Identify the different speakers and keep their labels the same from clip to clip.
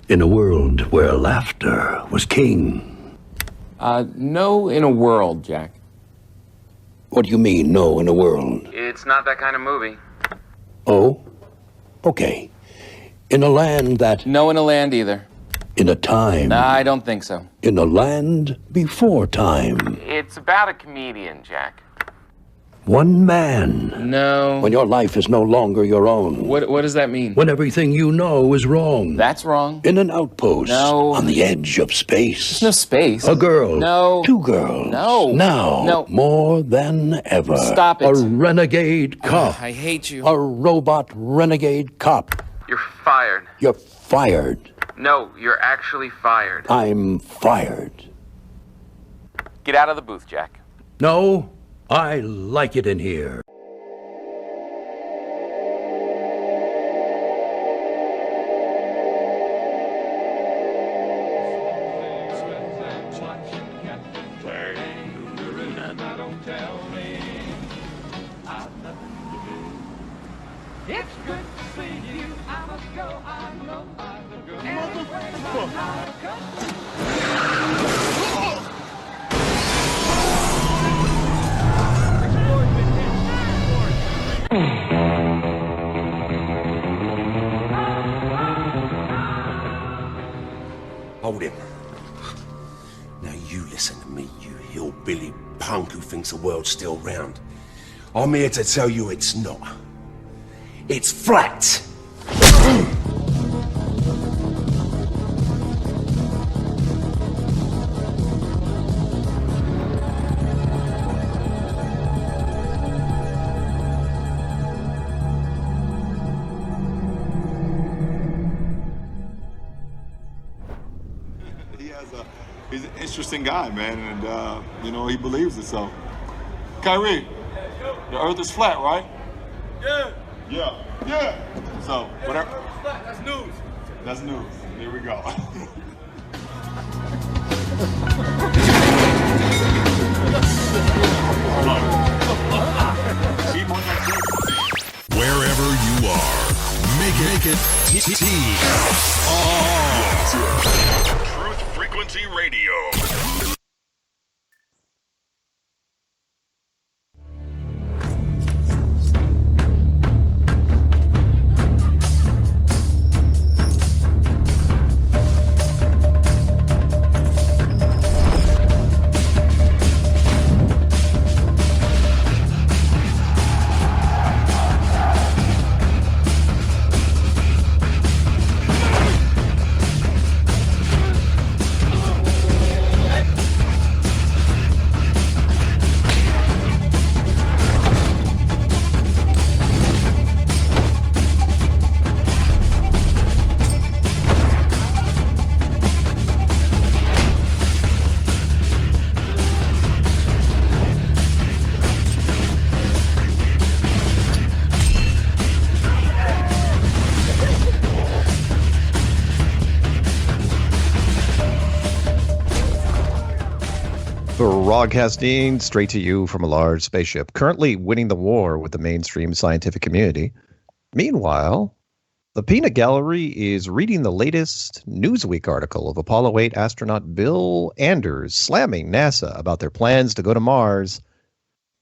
Speaker 1: In a world where laughter was king.
Speaker 2: No in a world, Jack.
Speaker 1: What do you mean, no in a world?
Speaker 2: It's not that kind of movie.
Speaker 1: Oh? Okay. In a land that...
Speaker 2: No in a land either.
Speaker 1: In a time...
Speaker 2: Nah, I don't think so.
Speaker 1: In a land before time.
Speaker 2: It's about a comedian, Jack.
Speaker 1: One man.
Speaker 2: No.
Speaker 1: When your life is no longer your own.
Speaker 2: What does that mean?
Speaker 1: When everything you know is wrong.
Speaker 2: That's wrong.
Speaker 1: In an outpost.
Speaker 2: No.
Speaker 1: On the edge of space.
Speaker 2: There's no space.
Speaker 1: A girl.
Speaker 2: No.
Speaker 1: Two girls.
Speaker 2: No.
Speaker 1: Now.
Speaker 2: No.
Speaker 1: More than ever.
Speaker 2: Stop it.
Speaker 1: A renegade cop.
Speaker 2: I hate you.
Speaker 1: A robot renegade cop.
Speaker 2: You're fired.
Speaker 1: You're fired.
Speaker 2: No, you're actually fired.
Speaker 1: I'm fired.
Speaker 2: Get out of the booth, Jack.
Speaker 1: No, I like it in here.
Speaker 3: It's good to see you. I must go. I know I will go.
Speaker 4: Hold him. Now you listen to me, you hillbilly punk who thinks the world's still round. I'm here to tell you it's not. It's flat.
Speaker 5: He's an interesting guy, man, and he believes it. So, Kyrie, the Earth is flat, right? Yeah. So, whatever. That's news. That's news. Here we go.
Speaker 6: Wherever you are, make it Truth Frequency Radio.
Speaker 7: Broadcasting straight to you from a large spaceship, currently winning the war with the mainstream scientific community. Meanwhile, the Peanut Gallery is reading the latest Newsweek article of Apollo 8 astronaut Bill Anders slamming NASA about their plans to go to Mars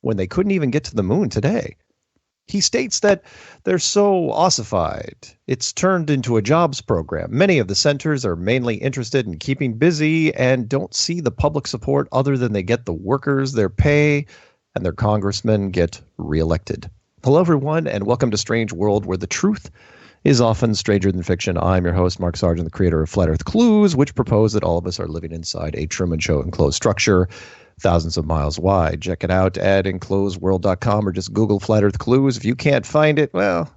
Speaker 7: when they couldn't even get to the moon today. He states that they're so ossified, it's turned into a jobs program. Many of the centers are mainly interested in keeping busy and don't see the public support other than they get the workers their pay and their congressmen get reelected. Hello, everyone, and welcome to Strange World, where the truth is often stranger than fiction. I'm your host, Mark Sargent, the creator of Flat Earth Clues, which propose that all of us are living inside a Truman Show enclosed structure thousands of miles wide. Check it out at enclosedworld.com or just Google Flat Earth Clues. If you can't find it, well,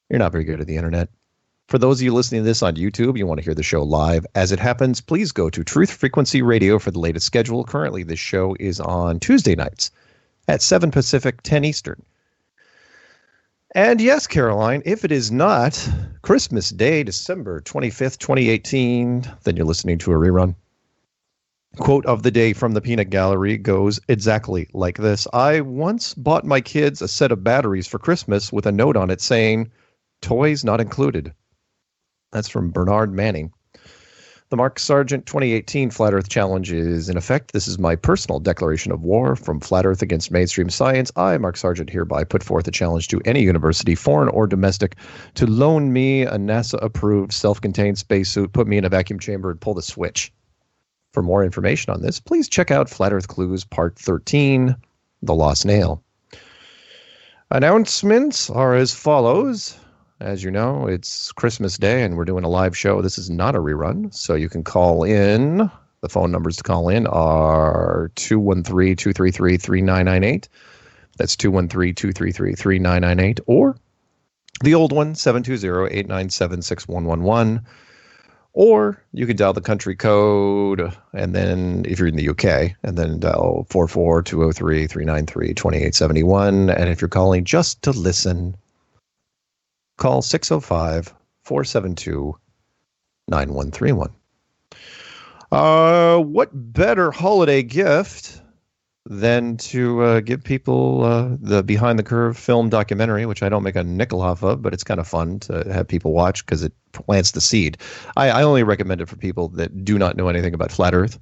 Speaker 7: you're not very good at the internet. For those of you listening to this on YouTube, you want to hear the show live as it happens, please go to Truth Frequency Radio for the latest schedule. Currently, this show is on Tuesday nights at 7 Pacific, 10 Eastern. And yes, Caroline, if it is not Christmas Day, December 25th, 2018, then you're listening to a rerun. Quote of the day from the Peanut Gallery goes exactly like this. I once bought my kids a set of batteries for Christmas with a note on it saying, toys not included. That's from Bernard Manning. The Mark Sargent 2018 Flat Earth Challenge is in effect. This is my personal declaration of war from Flat Earth against mainstream science. I, Mark Sargent, hereby put forth a challenge to any university, foreign or domestic, to loan me a NASA-approved self-contained spacesuit, put me in a vacuum chamber, and pull the switch. For more information on this, please check out Flat Earth Clues Part 13, The Lost Nail. Announcements are as follows. As you know, it's Christmas Day, and we're doing a live show. This is not a rerun, so you can call in. The phone numbers to call in are 213-233-3998. That's 213-233-3998. Or the old one, 720-897-6111. Or you can dial the country code, and then if you're in the UK, and then dial 44-203-393-2871. And if you're calling just to listen, call 605-472-9131. What better holiday gift than to give people the Behind the Curve film documentary, which I don't make a nickel off of, but it's kind of fun to have people watch because it plants the seed. I only recommend it for people that do not know anything about Flat Earth,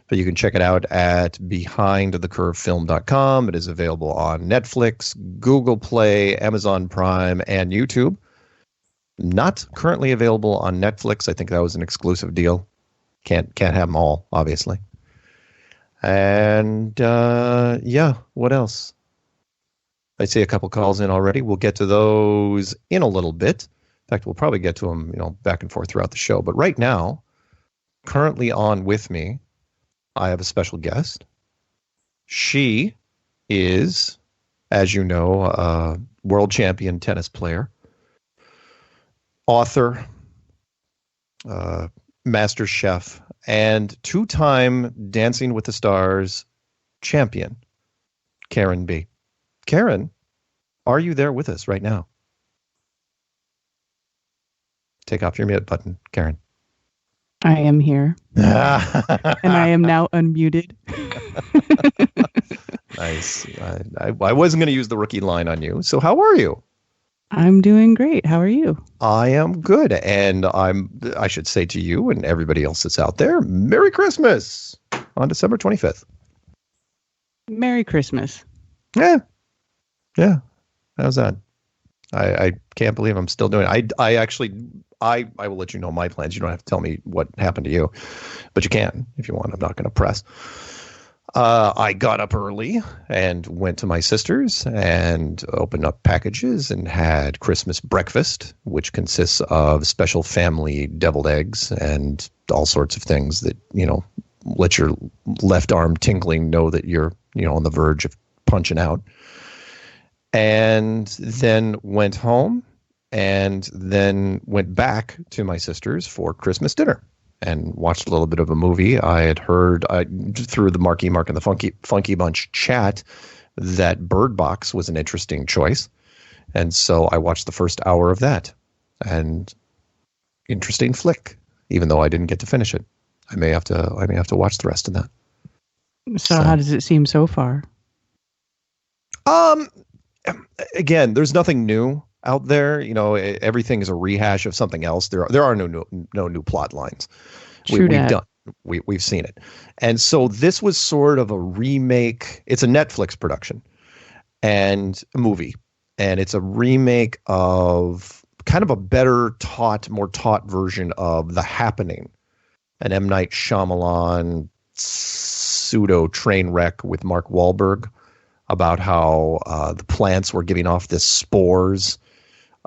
Speaker 7: but you can check it out at behindthecurvefilm.com. It is available on Netflix, Google Play, Amazon Prime, and YouTube. Not currently available on Netflix. I think that was an exclusive deal. Can't have them all, obviously. And what else? I see a couple calls in already. We'll get to those in a little bit. In fact, we'll probably get to them, back and forth throughout the show. But right now, currently on with me, I have a special guest. She is, as you know, a world champion tennis player, author, master chef, and two-time Dancing with the Stars champion, Karen B. Karen, are you there with us right now? Take off your mute button, Karen.
Speaker 8: I am here. And I am now unmuted.
Speaker 7: Nice. I wasn't going to use the rookie line on you. So how are you?
Speaker 8: I'm doing great. How are you?
Speaker 7: I am good. And I should say to you and everybody else that's out there, Merry Christmas on December 25th.
Speaker 8: Merry Christmas.
Speaker 7: Yeah. How's that? I can't believe I'm still doing it. I will let you know my plans. You don't have to tell me what happened to you, but you can if you want. I'm not going to press. I got up early and went to my sister's and opened up packages and had Christmas breakfast, which consists of special family deviled eggs and all sorts of things that, let your left arm tingling know that you're, on the verge of punching out. And then went home and then went back to my sister's for Christmas dinner and watched a little bit of a movie. I had heard through the Marky Mark and the Funky Bunch chat that Bird Box was an interesting choice. And so I watched the first hour of that. And interesting flick, even though I didn't get to finish it. I may have to watch the rest of that.
Speaker 8: So how does it seem so far?
Speaker 7: Again, there's nothing new out there. Everything is a rehash of something else. There are no new plot lines. We've seen it. And so this was sort of a remake. It's a Netflix production and a movie. And it's a remake of kind of a more taught version of The Happening, an M. Night Shyamalan pseudo train wreck with Mark Wahlberg about how the plants were giving off this spores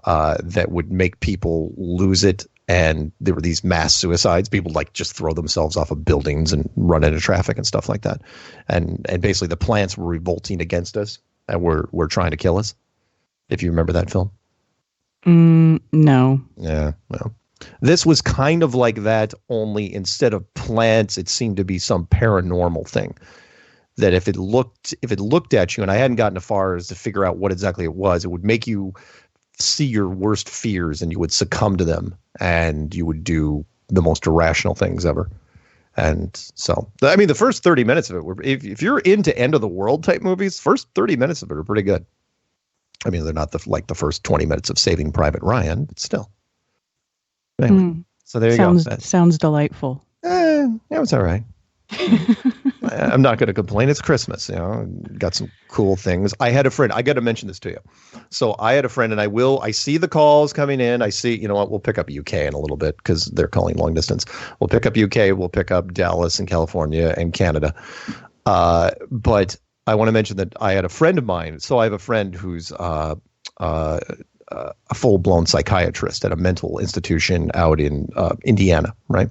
Speaker 7: that would make people lose it. And there were these mass suicides. People just throw themselves off of buildings and run into traffic and stuff like that. And basically the plants were revolting against us and were trying to kill us. If you remember that film.
Speaker 8: No.
Speaker 7: Yeah, well. This was kind of like that, only instead of plants, it seemed to be some paranormal thing. That if it looked at you, and I hadn't gotten as far as to figure out what exactly it was, it would make you see your worst fears and you would succumb to them and you would do the most irrational things ever. And so, I mean, the first 30 minutes of it were, if you're into end of the world type movies, first 30 minutes of it are pretty good. I mean, they're not like the first 20 minutes of Saving Private Ryan, but still. Anyway, so there you go.
Speaker 8: Sounds delightful.
Speaker 7: It was all right. I'm not going to complain. It's Christmas, got some cool things. I had a friend, I got to mention this to you. So I had a friend, and I see the calls coming in. I see, you know what, we'll pick up UK in a little bit because they're calling long distance. We'll pick up UK, we'll pick up Dallas and California and Canada. But I want to mention that I had a friend of mine. So I have a friend who's a full-blown psychiatrist at a mental institution out in Indiana, right?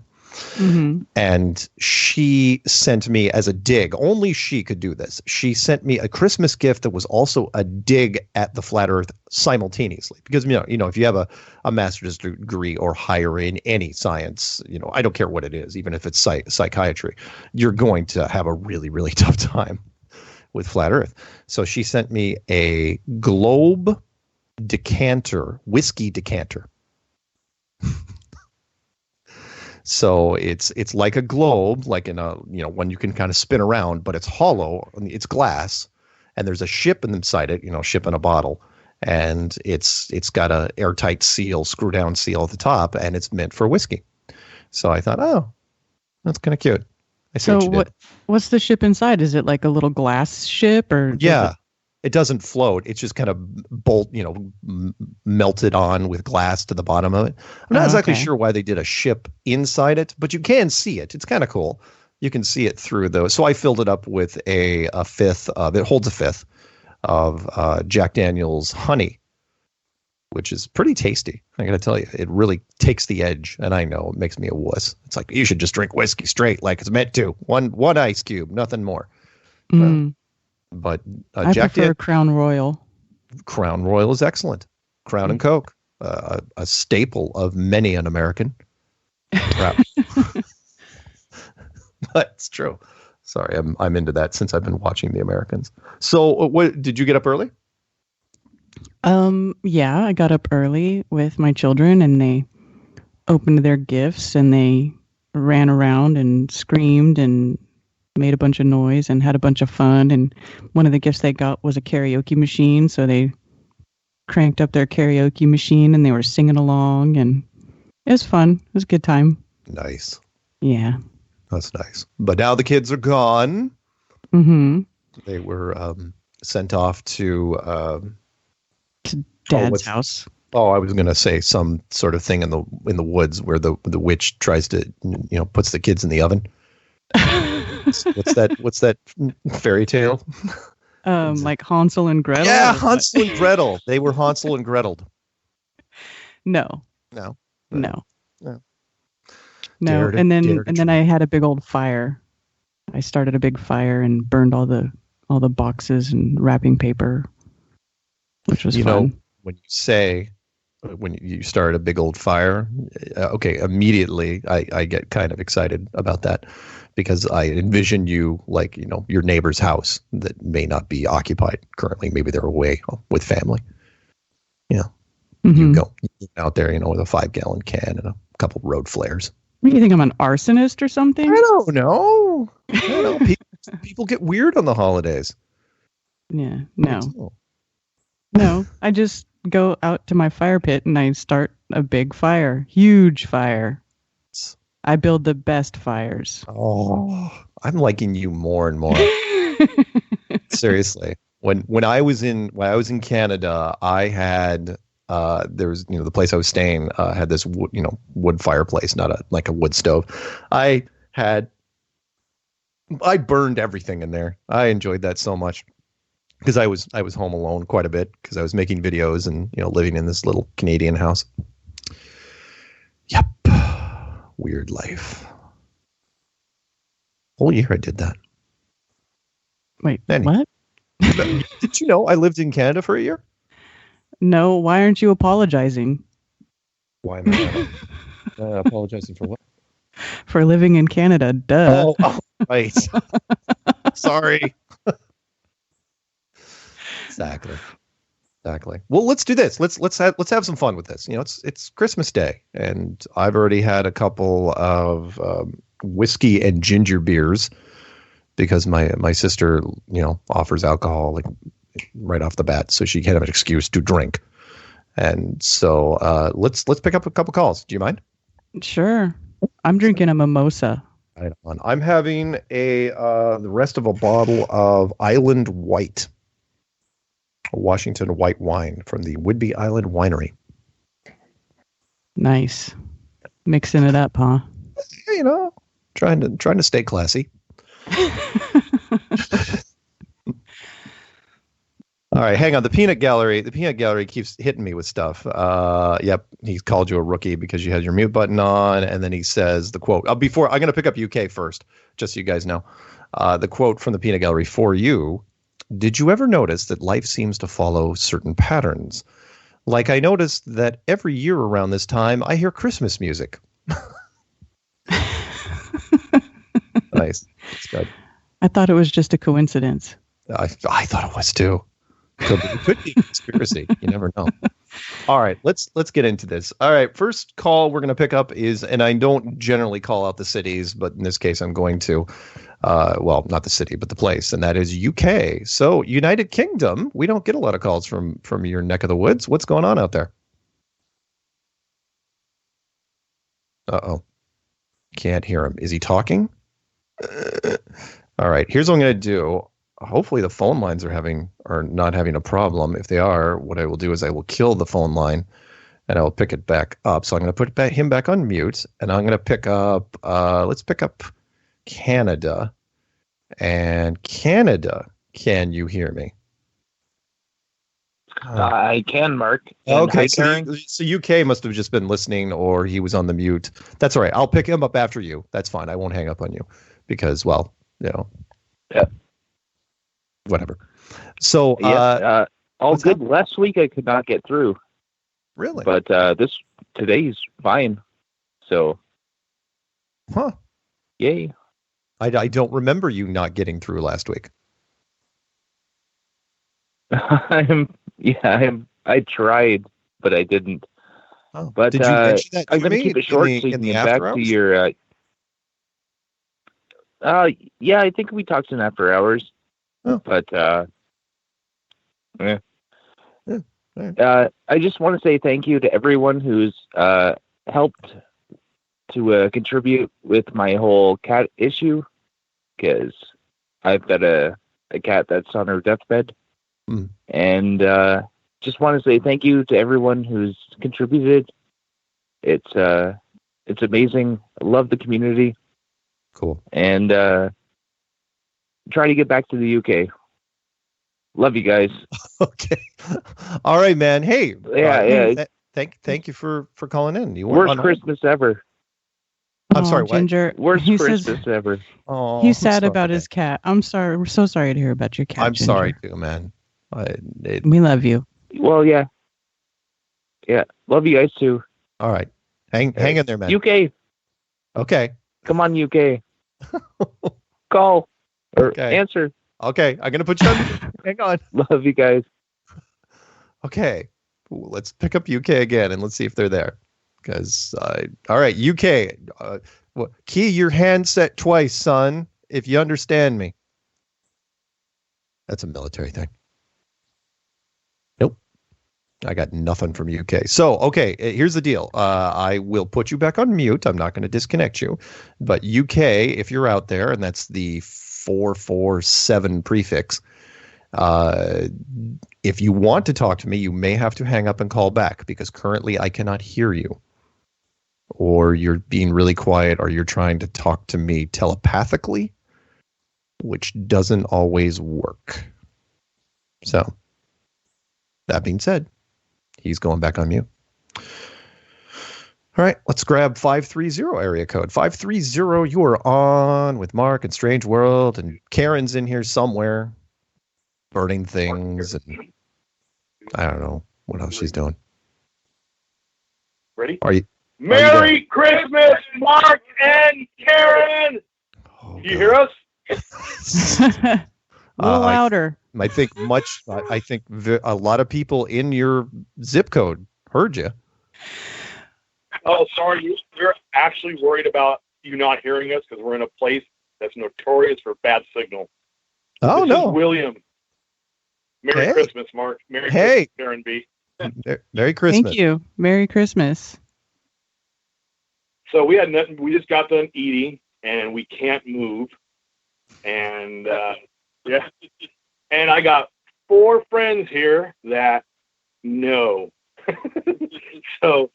Speaker 7: Mm-hmm. And she sent me as a dig. Only she could do this. She sent me a Christmas gift that was also a dig at the flat Earth simultaneously. Because if you have a master's degree or higher in any science, I don't care what it is, even if it's psychiatry, you're going to have a really, really tough time with flat Earth. So she sent me a globe decanter, whiskey decanter. So it's like a globe, like in a one you can kind of spin around, but it's hollow. It's glass, and there's a ship inside it. Ship in a bottle, and it's got a airtight seal, screw down seal at the top, and it's meant for whiskey. So I thought, oh, that's kind of cute. I see
Speaker 8: what's the ship inside? Is it like a little glass ship, or
Speaker 7: it doesn't float. It's just kind of melted on with glass to the bottom of it. I'm not exactly sure why they did a ship inside it, but you can see it. It's kind of cool. You can see it through those. So I filled it up with a fifth of, it holds a fifth of Jack Daniel's honey, which is pretty tasty. I got to tell you, it really takes the edge. And I know it makes me a wuss. It's like, you should just drink whiskey straight like it's meant to. One ice cube, nothing more. But
Speaker 8: I prefer Crown Royal.
Speaker 7: Crown Royal is excellent. Crown and Coke, a staple of many an American. But it's true. Sorry, I'm into that since I've been watching The Americans. So, what did you get up early?
Speaker 8: Yeah, I got up early with my children, and they opened their gifts, and they ran around and screamed and made a bunch of noise and had a bunch of fun. And one of the gifts they got was a karaoke machine, so they cranked up their karaoke machine and they were singing along, and it was fun. It was a good time.
Speaker 7: Nice.
Speaker 8: Yeah.
Speaker 7: That's nice. But now the kids are gone.
Speaker 8: Mm-hmm.
Speaker 7: They were sent off to
Speaker 8: Dad's house.
Speaker 7: Oh, I was going to say some sort of thing in the woods where the witch tries to, puts the kids in the oven. What's that fairy tale?
Speaker 8: Like Hansel and Gretel?
Speaker 7: Yeah, Hansel and Gretel. They were Hansel and Gretel.
Speaker 8: No.
Speaker 7: And
Speaker 8: then I had a big old fire. I started a big fire and burned all the boxes and wrapping paper, which was fun. When you start a big old fire, immediately I get kind of excited about that, because I envision you like, your neighbor's house that may not be occupied currently. Maybe they're away with family. Mm-hmm. You go out there, with a 5-gallon can and a couple road flares. What do you think? I'm an arsonist or something?
Speaker 7: I don't know. People get weird on the holidays.
Speaker 8: Yeah. No, I just go out to my fire pit and I start a big fire, huge fire. I build the best fires.
Speaker 7: Oh, I'm liking you more and more. Seriously, when I was in Canada, I had there was the place I was staying had this wood fireplace, not a wood stove. I burned everything in there. I enjoyed that so much, because I was home alone quite a bit because I was making videos and living in this little Canadian house. Yep. Weird life. Whole year I did that.
Speaker 8: Wait, what?
Speaker 7: Did you know I lived in Canada for a year?
Speaker 8: No, why aren't you apologizing?
Speaker 7: Why am I apologizing for what?
Speaker 8: For living in Canada, duh.
Speaker 7: Oh right. Sorry. Exactly. Well, let's do this. Let's have some fun with this. It's Christmas Day, and I've already had a couple of whiskey and ginger beers because my sister offers alcohol like right off the bat, so she can't have an excuse to drink. And so let's pick up a couple calls. Do you mind?
Speaker 8: Sure. I'm drinking a mimosa.
Speaker 7: Right on. I'm having the rest of a bottle of Island White, a Washington white wine from the Whidbey Island Winery.
Speaker 8: Nice. Mixing it up, huh?
Speaker 7: You know, trying to stay classy. All right, hang on. The Peanut Gallery keeps hitting me with stuff. Yep, he called you a rookie because you had your mute button on, and then he says the quote. Before I'm going to pick up UK first, just so you guys know. The quote from the Peanut Gallery for you: did you ever notice that life seems to follow certain patterns? Like I noticed that every year around this time, I hear Christmas music. Nice. That's good.
Speaker 8: I thought it was just a coincidence.
Speaker 7: I thought it was too. It could be a conspiracy. You never know. All right, let's get into this. All right, first call we're going to pick up is, and I don't generally call out the cities, but in this case I'm going to, well, not the city, but the place, and that is UK. So United Kingdom, we don't get a lot of calls from your neck of the woods. What's going on out there? Uh-oh. Can't hear him. Is he talking? All right, here's what I'm going to do. Hopefully the phone lines are not having a problem. If they are, what I will do is I will kill the phone line and I will pick it back up. So I'm going to put him back on mute, and I'm going to pick up, let's pick up Canada. And Canada, can you hear me?
Speaker 9: I can, Mark.
Speaker 7: Okay, so UK must have just been listening, or he was on the mute. That's all right. I'll pick him up after you. That's fine. I won't hang up on you because, well, you know.
Speaker 9: Yeah.
Speaker 7: Whatever. So,
Speaker 9: all good. Last week I could not get through.
Speaker 7: Really?
Speaker 9: But today's fine. So.
Speaker 7: Huh.
Speaker 9: Yay.
Speaker 7: I don't remember you not getting through last week.
Speaker 9: I tried, but I didn't.
Speaker 7: Oh,
Speaker 9: but
Speaker 7: did you mention that to
Speaker 9: I'm going to
Speaker 7: me
Speaker 9: keep it short so you
Speaker 7: in
Speaker 9: can
Speaker 7: the
Speaker 9: get back
Speaker 7: after
Speaker 9: to
Speaker 7: hours?
Speaker 9: your. Yeah, I think we talked in after hours.
Speaker 7: Oh.
Speaker 9: But
Speaker 7: Yeah. Right.
Speaker 9: I just want to say thank you to everyone who's helped to contribute with my whole cat issue, because I've got a cat that's on her deathbed. And just want to say thank you to everyone who's contributed. It's amazing. I love the community.
Speaker 7: Cool.
Speaker 9: And try to get back to the UK. Love you guys.
Speaker 7: Okay. All right, man. Hey.
Speaker 9: Yeah.
Speaker 7: Thank you for calling in. You
Speaker 9: Worst Christmas ever.
Speaker 7: I'm sorry. What?
Speaker 8: Ginger.
Speaker 9: Worst Christmas ever.
Speaker 7: Oh,
Speaker 8: He's sad about his cat. I'm sorry. We're so sorry to hear about your cat.
Speaker 7: I'm
Speaker 8: Ginger.
Speaker 7: sorry too, man.
Speaker 8: We love you.
Speaker 9: Well, yeah. Yeah. Love you guys too.
Speaker 7: All right. Hang in there, man.
Speaker 9: UK.
Speaker 7: Okay.
Speaker 9: Come on, UK. Call or answer.
Speaker 7: Okay. I'm going to put you on. Hang on.
Speaker 9: Love you guys.
Speaker 7: Okay. Ooh, let's pick up UK again and let's see if they're there. Because, all right, UK. Key your handset twice, son, if you understand me. That's a military thing. Nope. I got nothing from UK. So, okay, here's the deal. I will put you back on mute. I'm not going to disconnect you. But UK, if you're out there, and that's the 447 prefix, if you want to talk to me, you may have to hang up and call back because currently I cannot hear you. Or you're being really quiet, or you're trying to talk to me telepathically, which doesn't always work. So, that being said, he's going back on mute. All right, let's grab 530 area code. 530, you are on with Mark and Strange World, and Karen's in here somewhere, burning things, and I don't know what else she's doing.
Speaker 10: Ready?
Speaker 7: Are you?
Speaker 10: Merry Christmas, Mark and Karen! You hear us?
Speaker 8: A little louder.
Speaker 7: I think a lot of people in your zip code heard you.
Speaker 10: Oh, sorry. We're actually worried about you not hearing us because we're in a place that's notorious for bad signal.
Speaker 7: Oh,
Speaker 10: this
Speaker 7: no.
Speaker 10: is William. Merry Christmas, Mark. Merry Christmas, Karen B.
Speaker 7: Merry Christmas.
Speaker 8: Thank you. Merry Christmas.
Speaker 10: So we had nothing. We just got done eating, and we can't move. And yeah, and I got 4 friends here that know. So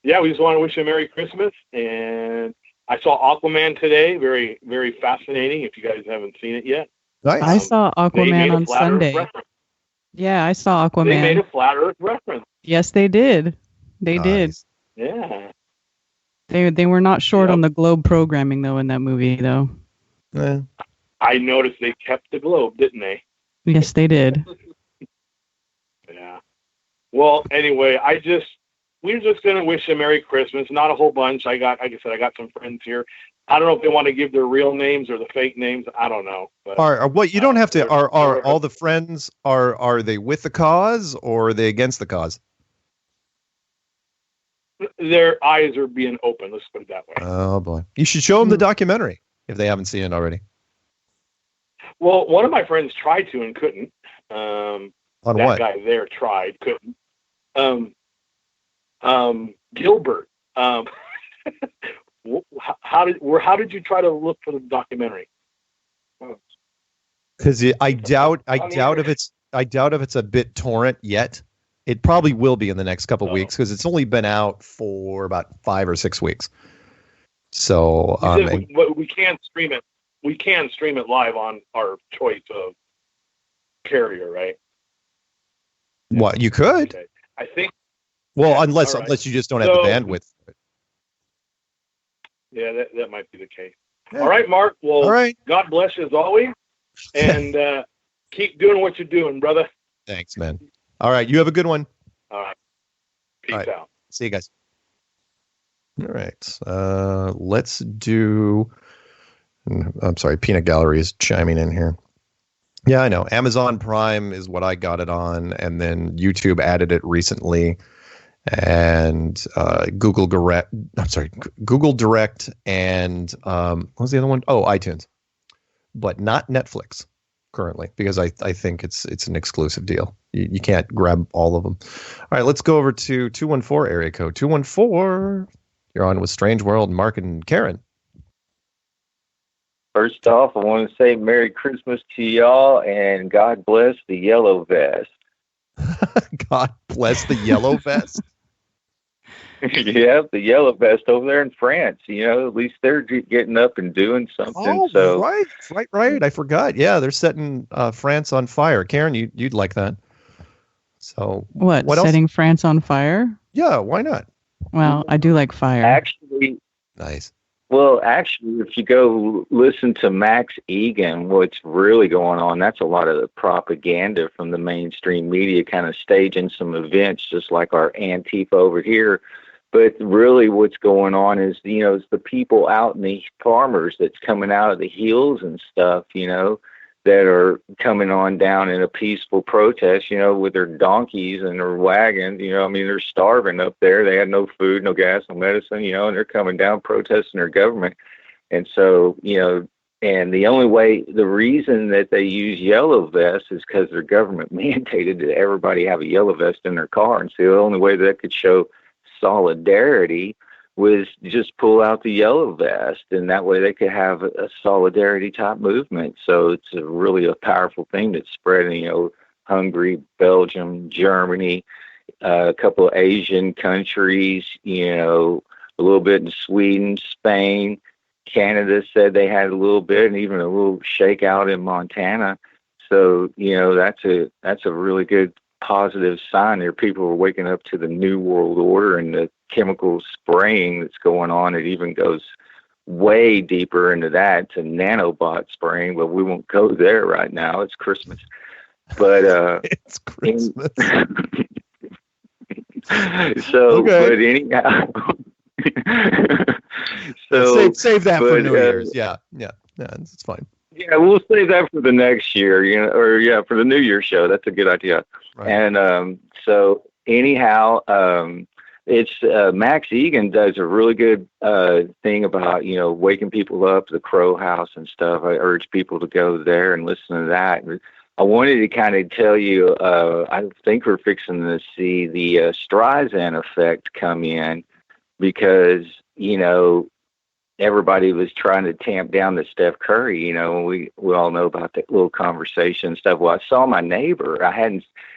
Speaker 10: yeah, we just want to wish you a Merry Christmas. And I saw Aquaman today. Very, very fascinating. If you guys haven't seen it yet,
Speaker 7: Nice.
Speaker 8: I saw Aquaman on Sunday. Yeah, I saw Aquaman.
Speaker 10: They made a flat Earth reference.
Speaker 8: Yes, they did. They did.
Speaker 10: Yeah.
Speaker 8: They were not short on the globe programming though in that movie though.
Speaker 7: Yeah.
Speaker 10: I noticed they kept the globe, didn't they?
Speaker 8: Yes, they did.
Speaker 10: Yeah. Well, anyway, we're just gonna wish you a Merry Christmas. Not a whole bunch. Like I said, I got some friends here. I don't know if they want to give their real names or the fake names. I don't know. But,
Speaker 7: Are what you don't have to. Are all the friends are they with the cause or are they against the cause?
Speaker 10: their eyes are being open. Let's put it that way.
Speaker 7: Oh boy, you should show them the documentary if they haven't seen it already.
Speaker 10: Well, one of my friends tried to and couldn't.
Speaker 7: On
Speaker 10: that
Speaker 7: what?
Speaker 10: guy there tried, couldn't. Gilbert. How did you try to look for the documentary?
Speaker 7: Because I doubt if it's a BitTorrent yet. It probably will be in the next couple weeks because it's only been out for about 5 or 6 weeks. So
Speaker 10: we can stream it. We can stream it live on our choice of carrier, right?
Speaker 7: What you could?
Speaker 10: Okay. I think.
Speaker 7: Well, unless you just don't have the bandwidth.
Speaker 10: Yeah, that might be the case. Yeah. All right, Mark. Well, all right. God bless you as always, and keep doing what you're doing, brother.
Speaker 7: Thanks, man. All right, you have a good one.
Speaker 10: All right. Peace out.
Speaker 7: See you guys. All right. Let's do. I'm sorry, Peanut Gallery is chiming in here. Yeah, I know. Amazon Prime is what I got it on, and then YouTube added it recently, and Google Direct, and what was the other one? Oh, iTunes, but not Netflix currently because I think it's an exclusive deal. You can't grab all of them. All right, let's go over to 214 area code 214. You're on with Strange World, Mark and Karen.
Speaker 11: First off, I want to say Merry Christmas to y'all and God bless the yellow vest.
Speaker 7: God bless the yellow vest.
Speaker 11: Yeah, the yellow vest over there in France. You know, at least they're getting up and doing something.
Speaker 7: Oh,
Speaker 11: so
Speaker 7: right. I forgot. Yeah, they're setting France on fire. Karen, you'd like that. So
Speaker 8: what setting else? France on fire?
Speaker 7: Yeah, why not?
Speaker 8: Well, I do like fire.
Speaker 11: Actually,
Speaker 7: nice.
Speaker 11: Well, actually, if you go listen to Max Egan, what's really going on, that's a lot of the propaganda from the mainstream media kind of staging some events just like our Antifa over here. But really what's going on is, you know, it's the people out in the farmers that's coming out of the hills and stuff, you know, that are coming on down in a peaceful protest, you know, with their donkeys and their wagons, you know, I mean, they're starving up there. They had no food, no gas, no medicine, you know, and they're coming down protesting their government. And so, you know, and the reason that they use yellow vests is because their government mandated that everybody have a yellow vest in their car. And so the only way that could show solidarity was just pull out the yellow vest, and that way they could have a solidarity type movement. So it's really a powerful thing that's spreading, you know, Hungary, Belgium, Germany, a couple of Asian countries, you know, a little bit in Sweden, Spain, Canada said they had a little bit, and even a little shakeout in Montana. So, you know, that's a really good positive sign there. People are waking up to the new world order and the chemical spraying that's going on. It even goes way deeper into that to nanobot spraying, but we won't go there right now. It's Christmas. But
Speaker 7: it's Christmas.
Speaker 11: So okay. But anyhow so
Speaker 7: save that for New Year's. Yeah, it's fine.
Speaker 11: Yeah, we'll save that for the next year, you know, or for the New Year show. That's a good idea. Right. And so anyhow, it's Max Egan does a really good thing about, you know, waking people up, the Crow House and stuff. I urge people to go there and listen to that. I wanted to kind of tell you, I think we're fixing to see the Streisand effect come in because, you know, everybody was trying to tamp down the Steph Curry. You know, we all know about that little conversation and stuff. Well, I saw my neighbor.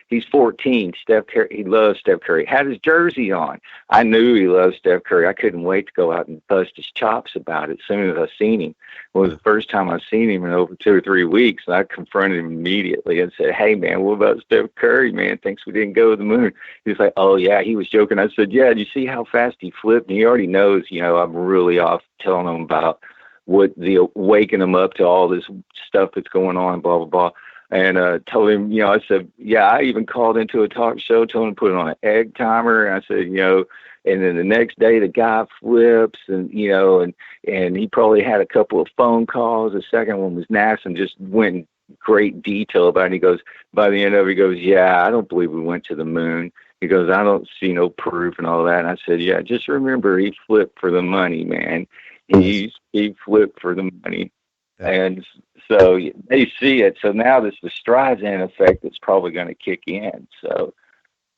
Speaker 11: He's 14. Steph Curry, he loves Steph Curry. Had his jersey on. I knew he loved Steph Curry. I couldn't wait to go out and bust his chops about it as soon as I seen him. It was the first time I've seen him in over 2 or 3 weeks, and I confronted him immediately and said, "Hey, man, what about Steph Curry, man? Thinks we didn't go to the moon." He was like, "Oh, yeah." He was joking. I said, "Yeah, do you see how fast he flipped?" And he already knows, you know, I'm really off telling him about waking him up to all this stuff that's going on, blah, blah, blah. And told him, you know, I said, yeah, I even called into a talk show, told him to put it on an egg timer. And I said, you know, and then the next day the guy flips and, you know, and he probably had a couple of phone calls. The second one was NASA and just went in great detail about it. He goes, by the end of it, he goes, yeah, I don't believe we went to the moon. He goes, I don't see no proof and all that. And I said, yeah, just remember he flipped for the money, man. He flipped for the money. And so they see it. So now this the Streisand effect that's probably going to kick in. So,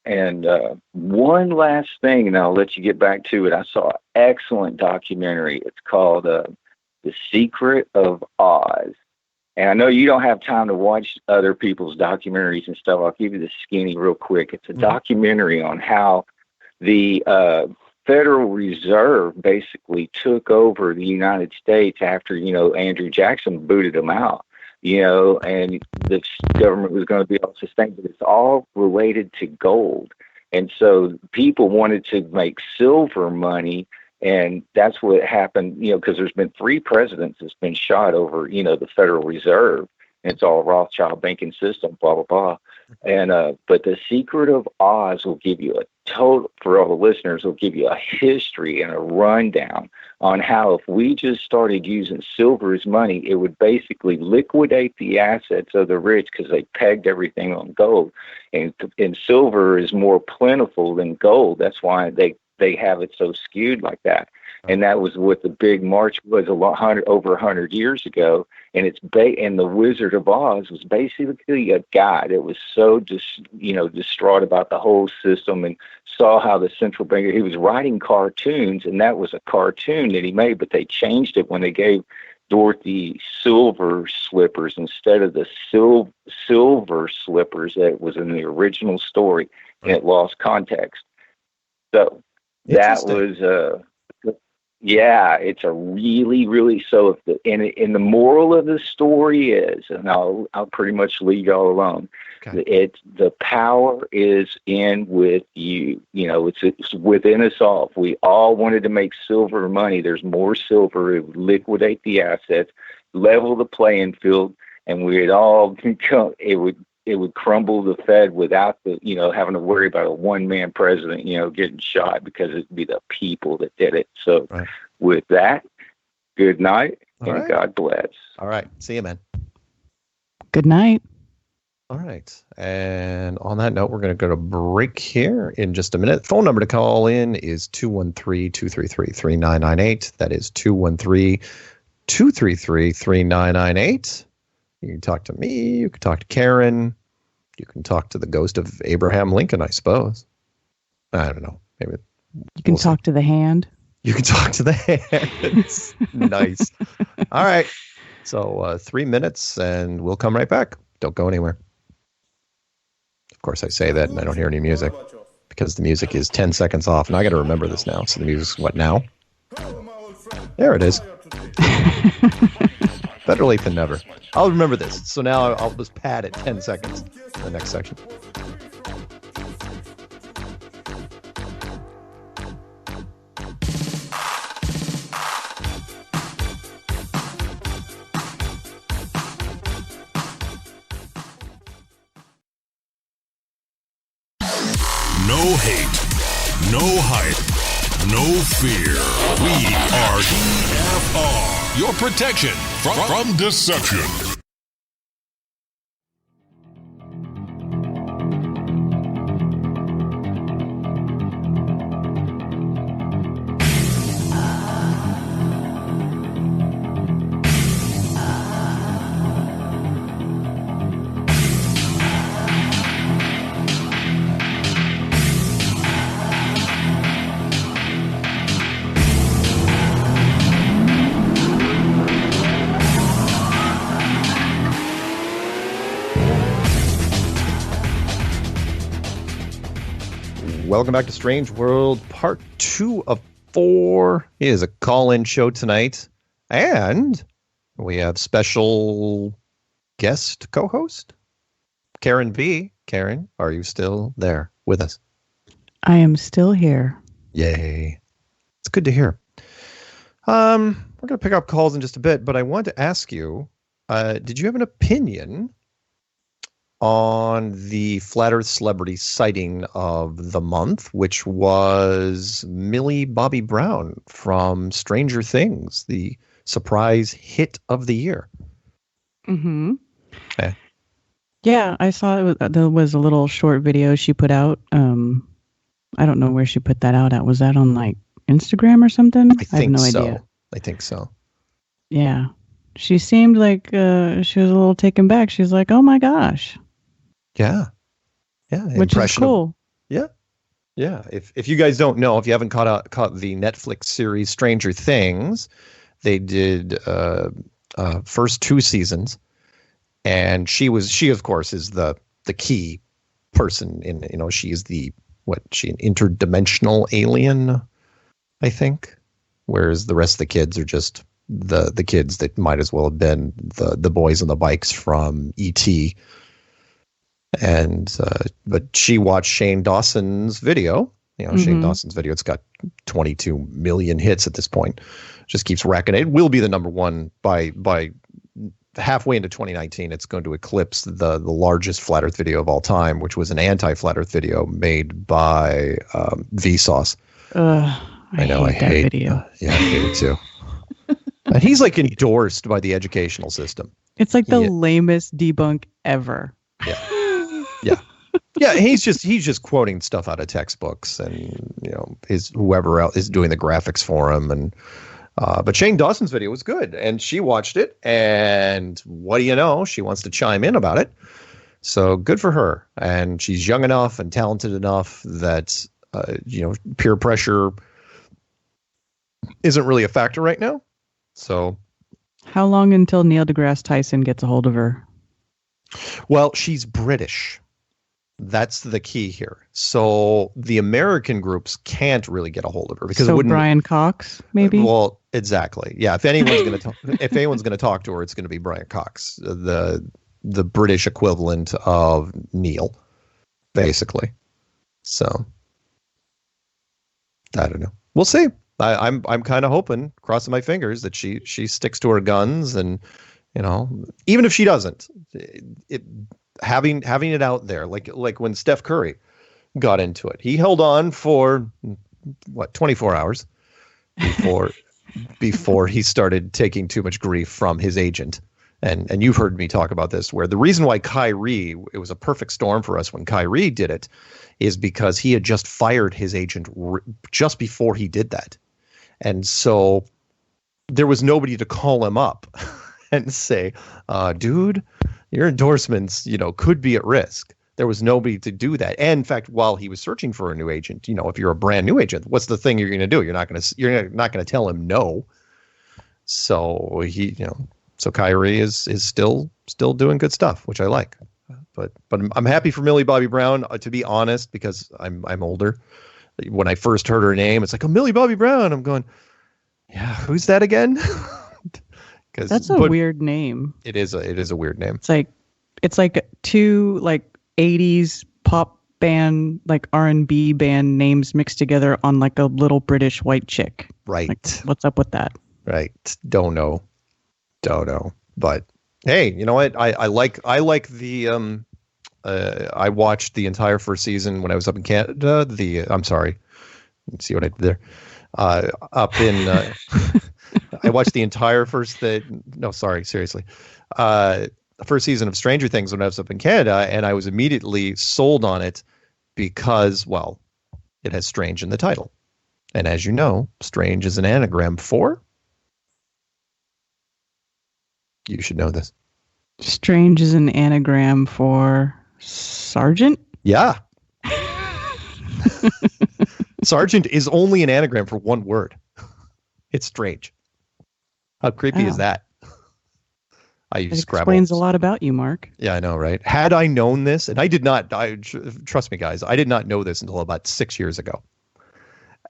Speaker 11: and one last thing, and I'll let you get back to it. I saw an excellent documentary. It's called The Secret of Oz. And I know you don't have time to watch other people's documentaries and stuff. I'll give you the skinny real quick. It's a documentary on how the Federal Reserve basically took over the United States after, you know, Andrew Jackson booted them out, you know, and the government was going to be all sustained, but it's all related to gold. And so people wanted to make silver money, and that's what happened, you know, because there's been 3 presidents that's been shot over, you know, the Federal Reserve. And it's all Rothschild banking system, blah, blah, blah. And but The Secret of Oz will give you a total, for all the listeners, will give you a history and a rundown on how if we just started using silver as money, it would basically liquidate the assets of the rich because they pegged everything on gold. And silver is more plentiful than gold. That's why they have it so skewed like that. And that was what the big march was over 100 years ago. And and the Wizard of Oz was basically a guy that was so distraught about the whole system and saw how the central bank, he was writing cartoons, and that was a cartoon that he made, but they changed it when they gave Dorothy silver slippers instead of the silver slippers that was in the original story, and it lost context. So that was yeah, it's a really, really, so if the moral of the story is, and I'll pretty much leave y'all alone. Okay. The power is in with you. You know, it's within us all. If we all wanted to make silver money, there's more silver. It would liquidate the assets, level the playing field, and we'd all become. It would crumble the Fed without having to worry about a one-man president, getting shot, because it'd be the people that did it. So with that, good night and God bless.
Speaker 7: All right. See you, man.
Speaker 8: Good night.
Speaker 7: All right. And on that note, we're going to go to break here in just a minute. Phone number to call in is 213-233-3998. That is 213-233-3998. You can talk to me. You can talk to Karen. You can talk to the ghost of Abraham Lincoln, I suppose. I don't know. Maybe
Speaker 8: you can talk to the hand.
Speaker 7: You can talk to the hand. Nice. All right. So 3 minutes, and we'll come right back. Don't go anywhere. Of course, I say that, and I don't hear any music because the music is 10 seconds off, and I got to remember this now. So the music's what now? There it is. Better late than never. I'll remember this. So now I'll just pad it 10 seconds in the next section.
Speaker 6: No hate, no hype, no fear. We are DFR, your protection from deception.
Speaker 7: welcome back to Strange World, part 2 of 4. It is a call-in show tonight, and we have special guest co-host, Karen B. Karen, are you still there with us?
Speaker 8: I am still here.
Speaker 7: Yay. It's good to hear. We're going to pick up calls in just a bit, but I wanted to ask you, did you have an opinion on the Flat Earth celebrity sighting of the month, which was Millie Bobby Brown from Stranger Things, the surprise hit of the year?
Speaker 8: Mm-hmm.
Speaker 7: Okay.
Speaker 8: Yeah, I saw there was a little short video she put out. I don't know where she put that out at. Was that on like Instagram or something? I have no idea.
Speaker 7: I think so.
Speaker 8: Yeah. She seemed like she was a little taken back. She's like, oh my gosh.
Speaker 7: Yeah. Yeah.
Speaker 8: Which is cool.
Speaker 7: Yeah. Yeah. If you guys don't know, if you haven't caught the Netflix series Stranger Things, they did first 2 seasons, and she of course is the key person in, she is an interdimensional alien, I think, whereas the rest of the kids are just the kids that might as well have been the boys on the bikes from E.T. And but she watched Shane Dawson's video. Shane Dawson's video. It's got 22 million hits at this point. Just keeps racking it. It will be the number one by halfway into 2019. It's going to eclipse the largest Flat Earth video of all time, which was an anti-Flat Earth video made by Vsauce.
Speaker 8: I know. I hate that video.
Speaker 7: Yeah, I hate it too. And he's like endorsed by the educational system.
Speaker 8: It's like the lamest debunk ever.
Speaker 7: Yeah. Yeah, he's just quoting stuff out of textbooks, and whoever else is doing the graphics for him. And but Shane Dawson's video was good, and she watched it, and what do you know? She wants to chime in about it. So good for her. And she's young enough and talented enough that peer pressure isn't really a factor right now. So
Speaker 8: how long until Neil deGrasse Tyson gets a hold of her?
Speaker 7: Well, she's British. That's the key here. So the American groups can't really get a hold of her because it wouldn't.
Speaker 8: Brian Cox, maybe.
Speaker 7: Well, exactly. Yeah. If anyone's going to talk to her, it's going to be Brian Cox, the British equivalent of Neil, basically. So I don't know. We'll see. I'm kind of hoping, crossing my fingers, that she sticks to her guns, and even if she doesn't, having it out there, like when Steph Curry got into it, he held on for 24 hours before he started taking too much grief from his agent. And you've heard me talk about this, where the reason why Kyrie, it was a perfect storm for us when Kyrie did it, is because he had just fired his agent just before he did that. And so there was nobody to call him up and say, dude, your endorsements, could be at risk. There was nobody to do that. And in fact, while he was searching for a new agent, if you're a brand new agent, what's the thing you're going to do? You're not going to tell him no. So so Kyrie is still doing good stuff, which I like. But I'm happy for Millie Bobby Brown, to be honest, because I'm older. When I first heard her name, it's like, oh, Millie Bobby Brown. I'm going, yeah, who's that again?
Speaker 8: That's a weird name.
Speaker 7: It is a weird name.
Speaker 8: It's like 2 80s pop band, R&B band names mixed together on a little British white chick.
Speaker 7: Right.
Speaker 8: What's up with that?
Speaker 7: Right. Don't know. But hey, you know what? I like the I watched the entire first season when I was up in Canada. I'm sorry. Let's see what I did there. Up in I watched the entire first seriously. First season of Stranger Things when I was up in Canada, and I was immediately sold on it because, well, it has strange in the title. And as you know, strange is an anagram for, you should know this.
Speaker 8: Strange is an anagram for Sargent?
Speaker 7: Yeah. Sargent is only an anagram for one word. It's strange. How creepy is that? I use
Speaker 8: It
Speaker 7: Scrabble.
Speaker 8: explains a lot about you, Mark.
Speaker 7: Yeah, I know, right? Had I known this, and I did not, trust me, guys, I did not know this until about 6 years ago.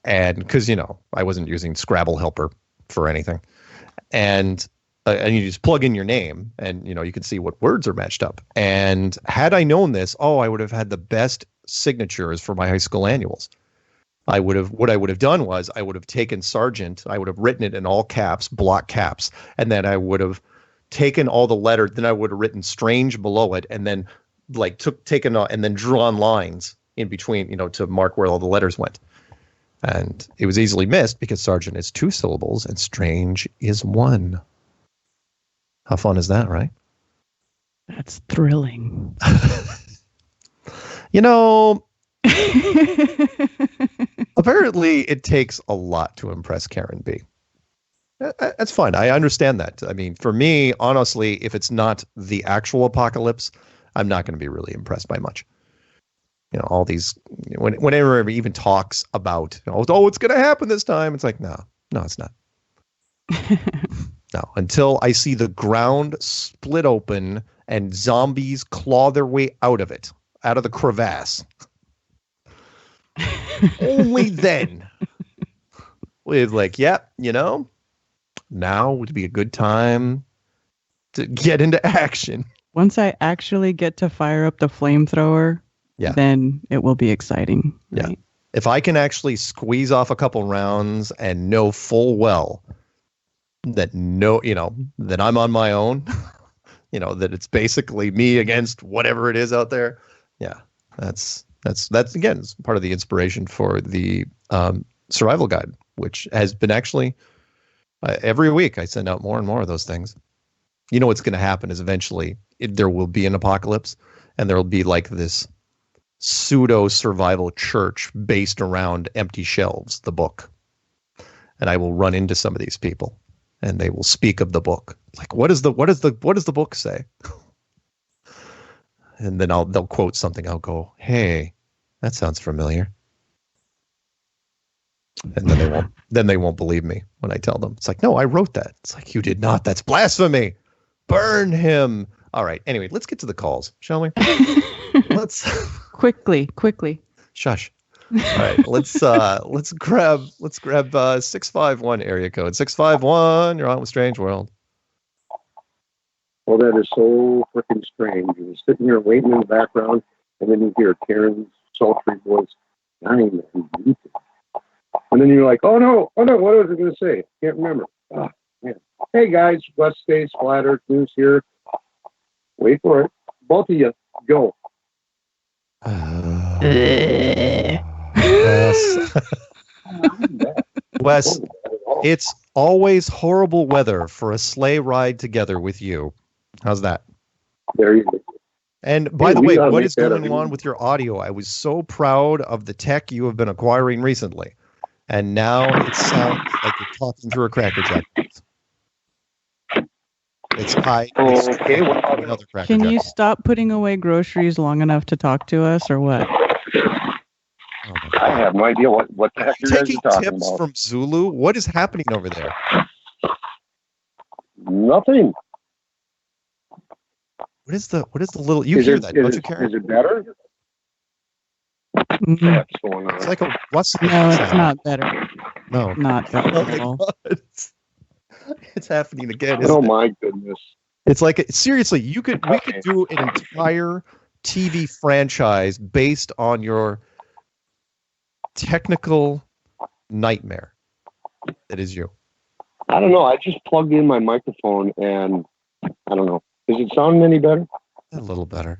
Speaker 7: And because, I wasn't using Scrabble Helper for anything. And you just plug in your name and, you can see what words are matched up. And had I known this, I would have had the best signatures for my high school annuals. What I would have done was I would have taken Sargent, I would have written it in all caps, block caps, and then I would have taken all the letters, then I would have written Strange below it, and then and then drawn lines in between, to mark where all the letters went. And it was easily missed because Sargent is 2 syllables and Strange is 1. How fun is that, right?
Speaker 8: That's thrilling.
Speaker 7: Apparently it takes a lot to impress Karen B. That's fine. I understand that. I mean, for me, honestly, if it's not the actual apocalypse, I'm not going to be really impressed by much. All these, whenever it even talks about, it's going to happen this time. It's like, no, it's not. No, until I see the ground split open and zombies claw their way out of it, out of the crevasse. Only then. With now would be a good time to get into action.
Speaker 8: Once I actually get to fire up the flamethrower, then it will be exciting. Right?
Speaker 7: Yeah. If I can actually squeeze off a couple rounds and know full well that that I'm on my own, that it's basically me against whatever it is out there. Yeah. That's again, it's part of the inspiration for the survival guide, which has been actually every week I send out more and more of those things. What's going to happen is eventually there will be an apocalypse, and there will be like this pseudo survival church based around Empty Shelves, the book. And I will run into some of these people, and they will speak of the book. Like, what does the book say? And then they'll quote something. I'll go, "Hey, that sounds familiar." And then they won't believe me when I tell them. It's like, "No, I wrote that." It's like, "You did not. That's blasphemy. Burn him." All right. Anyway, let's get to the calls, shall we? Let's
Speaker 8: quickly.
Speaker 7: Shush. All right. Let's grab 651 area code 651. You're on with Strange World.
Speaker 12: Well, that is so freaking strange. You're sitting here waiting in the background, and then you hear Karen's sultry voice, "I'm and then you're like, oh no, what was I going to say? Can't remember. Oh, man. Hey guys, West States Flat Earth News here. Wait for it. Both of you, go.
Speaker 7: Wes, it's always horrible weather for a sleigh ride together with you. How's that?
Speaker 12: There you go.
Speaker 7: And by the way, what is going on with your audio? I was so proud of the tech you have been acquiring recently. And now it sounds like you're talking through a Cracker Jack. It's high.
Speaker 12: Okay.
Speaker 7: Another Cracker
Speaker 8: Can
Speaker 7: Jack.
Speaker 8: you stop putting away groceries long enough to talk to us, or what?
Speaker 12: I have no idea what the heck you guys
Speaker 7: Taking
Speaker 12: are talking
Speaker 7: tips
Speaker 12: about.
Speaker 7: from Zulu? What is happening over there?
Speaker 12: Nothing.
Speaker 7: What is the little? You hear that, don't you, Karen?
Speaker 12: Is it better? What's going on?
Speaker 7: It's like a rustling
Speaker 8: No, it's
Speaker 7: sound.
Speaker 8: not better.
Speaker 7: No,
Speaker 8: Not better
Speaker 7: Oh
Speaker 8: at
Speaker 7: my
Speaker 8: all.
Speaker 7: God. It's happening again.
Speaker 12: Oh
Speaker 7: Isn't it?
Speaker 12: my goodness.
Speaker 7: It's like seriously, we could do an entire TV franchise based on your technical nightmare that is you.
Speaker 12: I don't know. I just plugged in my microphone and I don't know. Is it sounding any better?
Speaker 7: A little better,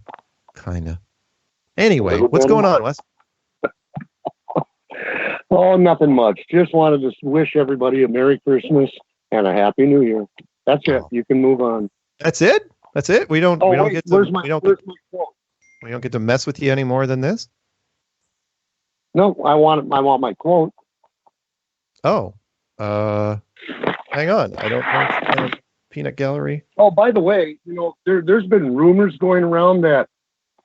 Speaker 7: kind of. Anyway, what's going on, Wes?
Speaker 12: Oh, nothing much. Just wanted to wish everybody a Merry Christmas and a Happy New Year. That's it. You can move on.
Speaker 7: That's it. That's it. We don't get to
Speaker 12: where's my quote?
Speaker 7: we don't get to mess with you any more than this.
Speaker 12: No, I want my quote.
Speaker 7: Oh, hang on. I don't know. Peanut Gallery.
Speaker 12: Oh, by the way, there's been rumors going around that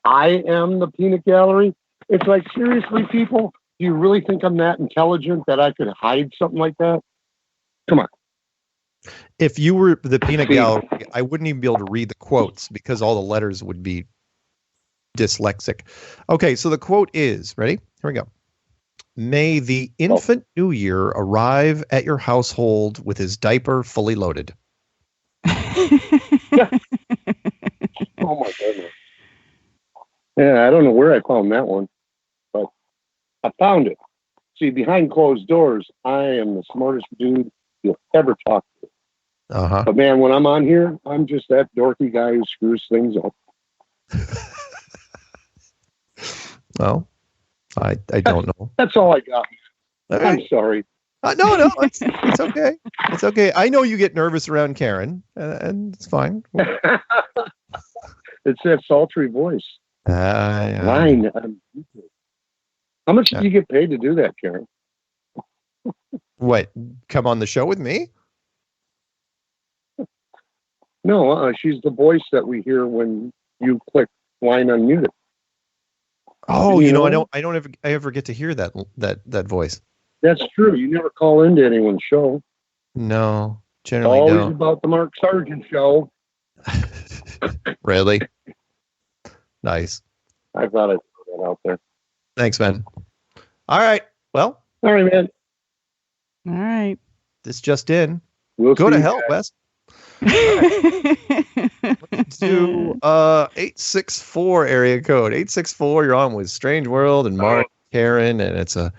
Speaker 12: I am the peanut gallery. It's like, seriously, people, do you really think I'm that intelligent that I could hide something like that? Come on.
Speaker 7: If you were the peanut gallery, I wouldn't even be able to read the quotes because all the letters would be dyslexic. Okay, so the quote is, ready? Here we go. May the infant New Year arrive at your household with his diaper fully loaded.
Speaker 12: Oh my goodness. Yeah, I don't know where I found that one, but I found it. See, behind closed doors, I am the smartest dude you'll ever talk to.
Speaker 7: Uh-huh.
Speaker 12: But man, when I'm on here, I'm just that dorky guy who screws things up.
Speaker 7: Well, I don't know.
Speaker 12: That's all I got.
Speaker 7: All
Speaker 12: I'm
Speaker 7: right.
Speaker 12: sorry.
Speaker 7: No, it's okay. It's okay. I know you get nervous around Karen, and it's fine.
Speaker 12: It's that sultry voice.
Speaker 7: Yeah.
Speaker 12: Line. How much did you get paid to do that, Karen?
Speaker 7: What? Come on the show with me?
Speaker 12: No, she's the voice that we hear when you click line unmuted.
Speaker 7: Oh, I ever get to hear that voice.
Speaker 12: That's true. You never call into anyone's show.
Speaker 7: No, generally
Speaker 12: always
Speaker 7: don't.
Speaker 12: About the Mark Sargent show.
Speaker 7: Really? Nice.
Speaker 12: I thought I'd throw that out there.
Speaker 7: Thanks, man. All right. Well.
Speaker 12: All right, man.
Speaker 8: All right.
Speaker 7: This just in.
Speaker 12: We'll
Speaker 7: go to hell,
Speaker 12: guys.
Speaker 7: Wes. Let's do 864 area code. 864. You're on with Strange World and Mark, Karen, and it's a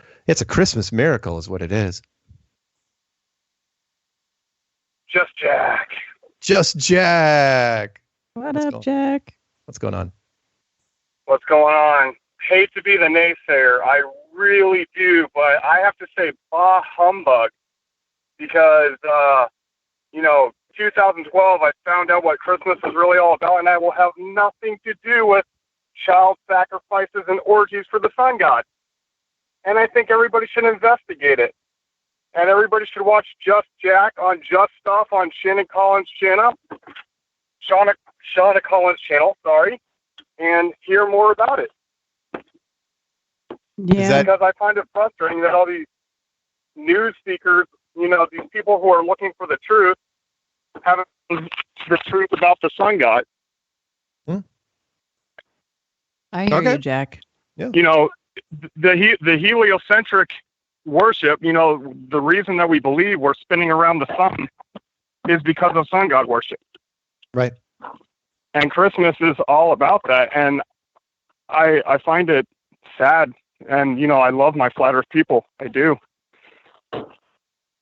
Speaker 7: Christmas miracle, is what it is.
Speaker 10: Just Jack.
Speaker 7: Just Jack.
Speaker 8: What up, Jack?
Speaker 7: What's going on?
Speaker 10: What's going on? Hate to be the naysayer. I really do, but I have to say bah humbug because, 2012, I found out what Christmas is really all about, and I will have nothing to do with child sacrifices and orgies for the sun god. And I think everybody should investigate it. And everybody should watch Just Jack on Just Stuff on Shannon Collins' channel. Shauna Collins' channel, sorry. And hear more about it.
Speaker 8: Yeah.
Speaker 10: Because I find it frustrating that all these news seekers, these people who are looking for the truth, haven't the truth about the sun god.
Speaker 8: I hear you, Jack.
Speaker 7: Yeah.
Speaker 10: The heliocentric worship, the reason that we believe we're spinning around the sun is because of sun god worship.
Speaker 7: Right.
Speaker 10: And Christmas is all about that. And I find it sad. And, I love my flat earth people. I do.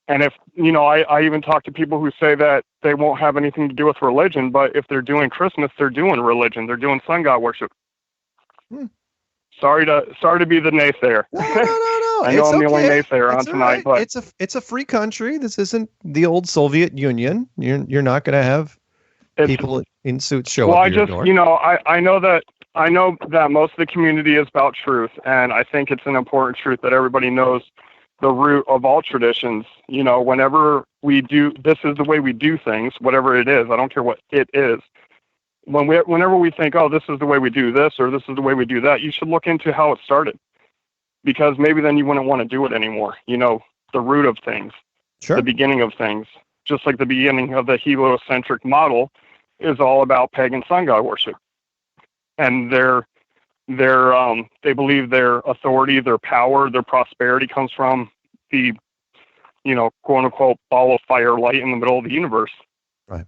Speaker 10: And if, I even talk to people who say that they won't have anything to do with religion, but if they're doing Christmas, they're doing religion. They're doing sun god worship. Sorry to be the naysayer.
Speaker 7: No.
Speaker 10: I know I'm the only naysayer on tonight, but
Speaker 7: it's a free country. This isn't the old Soviet Union. You're not going to have people in suits show up at your door.
Speaker 10: I know that most of the community is about truth, and I think it's an important truth that everybody knows the root of all traditions. Whenever we do, this is the way we do things, whatever it is. I don't care what it is. Whenever we think, oh, this is the way we do this, or this is the way we do that, you should look into how it started, because maybe then you wouldn't want to do it anymore. The root of things, the beginning of things, just like the beginning of the heliocentric model is all about pagan sun god worship. And they believe their authority, their power, their prosperity comes from the, quote unquote, ball of fire light in the middle of the universe.
Speaker 7: Right.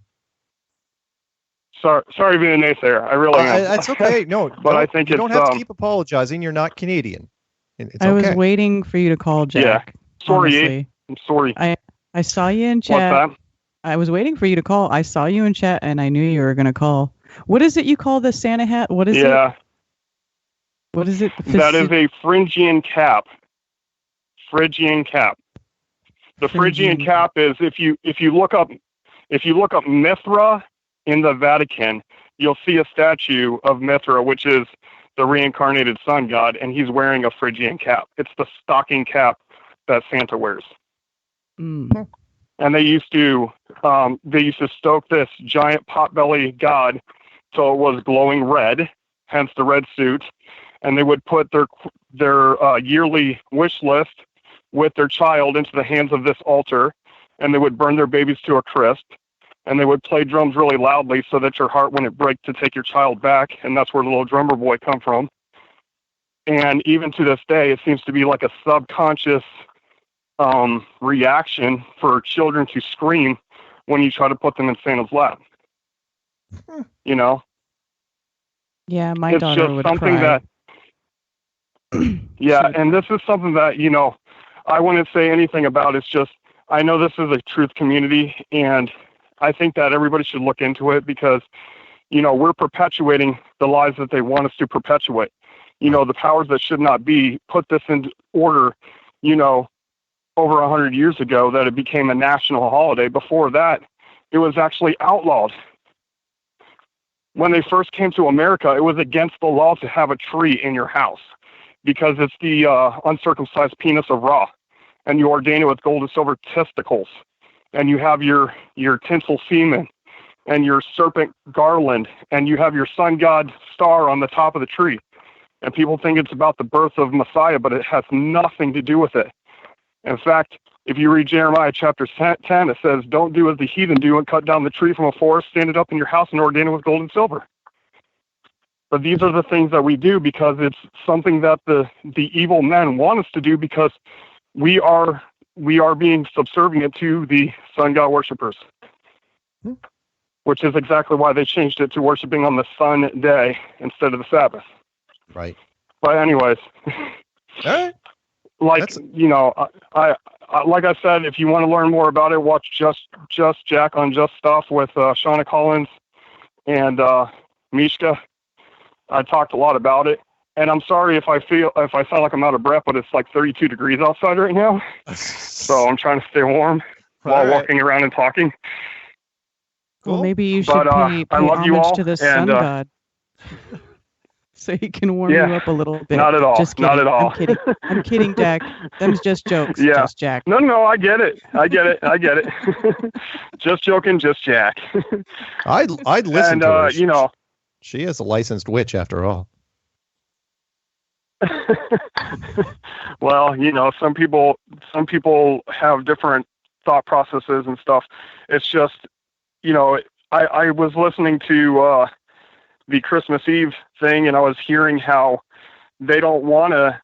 Speaker 10: Sorry to be a naysayer. I really am.
Speaker 7: That's okay. No,
Speaker 10: but I think
Speaker 7: you don't have to keep apologizing. You're not Canadian.
Speaker 8: I was waiting for you to call, Jack.
Speaker 10: Yeah. Sorry.
Speaker 8: Honestly.
Speaker 10: I'm sorry.
Speaker 8: I saw you in chat.
Speaker 10: What's that?
Speaker 8: I was waiting for you to call. I saw you in chat, and I knew you were going to call. What is it you call the Santa hat? What is it?
Speaker 10: Yeah.
Speaker 8: What is it?
Speaker 10: That is a Phrygian cap. Phrygian cap. The Phrygian cap is if you look up Mithra in the Vatican, you'll see a statue of Mithra, which is the reincarnated sun god, and he's wearing a Phrygian cap. It's the stocking cap that Santa wears.
Speaker 8: Mm.
Speaker 10: And they used to stoke this giant potbelly god so it was glowing red, hence the red suit. And they would put their yearly wish list with their child into the hands of this altar,
Speaker 13: and they would burn their babies to a crisp, and they would play drums really loudly so that your heart wouldn't break to take your child back, and that's where the little drummer boy come from. And even to this day, it seems to be like a subconscious reaction for children to scream when you try to put them in Santa's lap. You know?
Speaker 8: Yeah, my
Speaker 13: it's
Speaker 8: daughter
Speaker 13: just
Speaker 8: would
Speaker 13: something
Speaker 8: cry.
Speaker 13: that and this is something that, you know, I wouldn't say anything about. It's just, I know this is a truth community, and I think that everybody should look into it because, you know, we're perpetuating the lies that they want us to perpetuate. You know, the powers that should not be put this into order, you know, over 100 years ago, that it became a national holiday. Before that, it was actually outlawed. When they first came to America, it was against the law to have a tree in your house because it's the uncircumcised penis of Ra, and you ordain it with gold and silver testicles, and you have your tinsel semen and your serpent garland, and you have your sun god star on the top of the tree. And people think it's about the birth of Messiah, but it has nothing to do with it. In fact, if you read Jeremiah chapter 10, it says, don't do as the heathen do and cut down the tree from a forest, stand it up in your house and ordain it with gold and silver. But these are the things that we do because it's something that the evil men want us to do because we are being subservient to the sun god worshipers, which is exactly why they changed it to worshiping on the sun day instead of the Sabbath.
Speaker 7: Right.
Speaker 13: But anyways, like, you know, I like I said, if you want to learn more about it, watch Just Jack on Just Stuff with Shauna Collins and Mishka. I talked a lot about it, and I'm sorry if I sound like I'm out of breath, but it's like 32 degrees outside right now, so I'm trying to stay warm while walking around and talking.
Speaker 8: Well, maybe you should pay homage to the sun god, so he can warm you up a little bit.
Speaker 13: Not at all.
Speaker 8: Just kidding.
Speaker 13: Not at all.
Speaker 8: I'm kidding. I'm kidding, Jack. Them's just jokes.
Speaker 13: Yeah.
Speaker 8: Just Jack.
Speaker 13: No, I get it. Just joking, just Jack.
Speaker 7: I'd listen to her.
Speaker 13: You know,
Speaker 7: she is a licensed witch after all.
Speaker 13: Well, you know, some people have different thought processes and stuff. It's just, you know, I was listening to the Christmas Eve thing, and I was hearing how they don't want to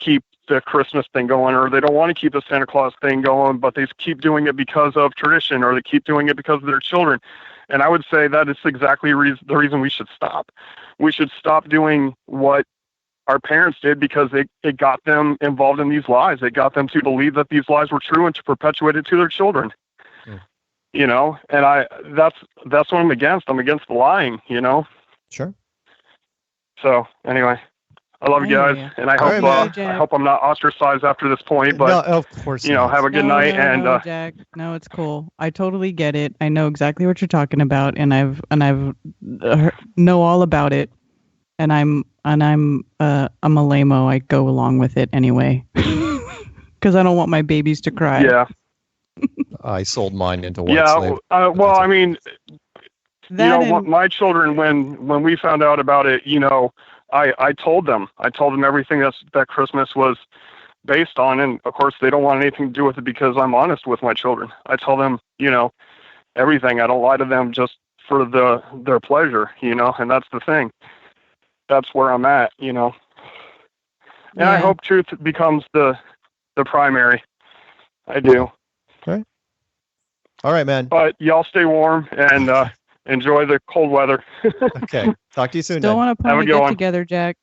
Speaker 13: keep the Christmas thing going, or they don't want to keep the Santa Claus thing going, but they keep doing it because of tradition, or they keep doing it because of their children. And I would say that it's exactly the reason we should stop. We should stop doing what our parents did because it got them involved in these lies. It got them to believe that these lies were true and to perpetuate it to their children. You know, and that's what I'm against. I'm against the lying, you know?
Speaker 7: Sure.
Speaker 13: So anyway, I love you guys, and I hope I'm not ostracized after this point. But
Speaker 7: no, of course,
Speaker 13: you know, have a good night.
Speaker 8: No, Jack. No, it's cool. I totally get it. I know exactly what you're talking about, and I've know all about it. And I'm a lame-o. I go along with it anyway, because I don't want my babies to cry.
Speaker 7: Yeah. I sold mine into white slave.
Speaker 13: Well, I mean, my children, when we found out about it, you know, I told them everything that Christmas was based on, and of course they don't want anything to do with it because I'm honest with my children. I tell them, you know, everything. I don't lie to them just for their pleasure, you know, and that's the thing. That's where I'm at, you know. And I hope truth becomes the primary. I do.
Speaker 7: Okay. All right, man.
Speaker 13: But y'all stay warm and enjoy the cold weather.
Speaker 7: Okay. Talk to you soon.
Speaker 8: Still want to probably get together, Jack.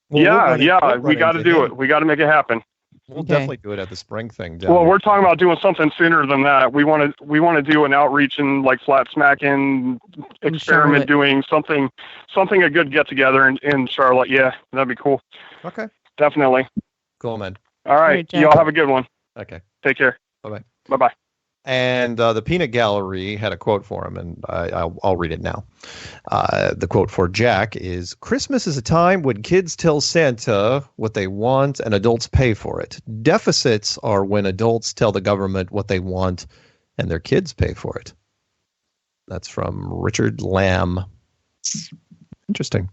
Speaker 13: We got to do it. We got to make it happen.
Speaker 7: We'll definitely do it at the spring thing.
Speaker 13: Well, we're talking about doing something sooner than that. We want to do an outreach and like flat smacking experiment, doing something a good get together in Charlotte. Yeah, that'd be cool.
Speaker 7: Okay.
Speaker 13: Definitely.
Speaker 7: Cool, man.
Speaker 13: All right. Y'all have a good one.
Speaker 7: Okay.
Speaker 13: Take care.
Speaker 7: Bye-bye.
Speaker 13: Bye-bye.
Speaker 7: And the Peanut Gallery had a quote for him, and I'll read it now. The quote for Jack is, "Christmas is a time when kids tell Santa what they want and adults pay for it. Deficits are when adults tell the government what they want and their kids pay for it." That's from Richard Lamb. Interesting.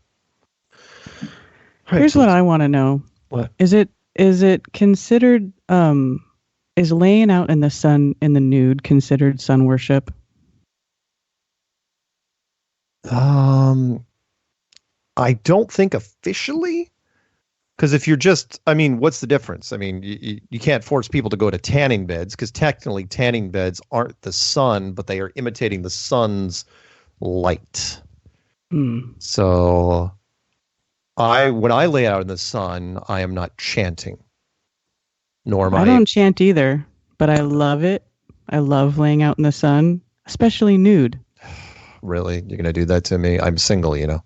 Speaker 8: Here's what I want to know.
Speaker 7: What?
Speaker 8: Is it considered Is laying out in the sun in the nude considered sun worship?
Speaker 7: I don't think officially, because if you're just, I mean, what's the difference? I mean, you can't force people to go to tanning beds because technically tanning beds aren't the sun, but they are imitating the sun's light. So when I lay out in the sun, I am not chanting. Nor am I
Speaker 8: don't chant either, but I love it. I love laying out in the sun, especially nude.
Speaker 7: Really? You're going to do that to me? I'm single, you know.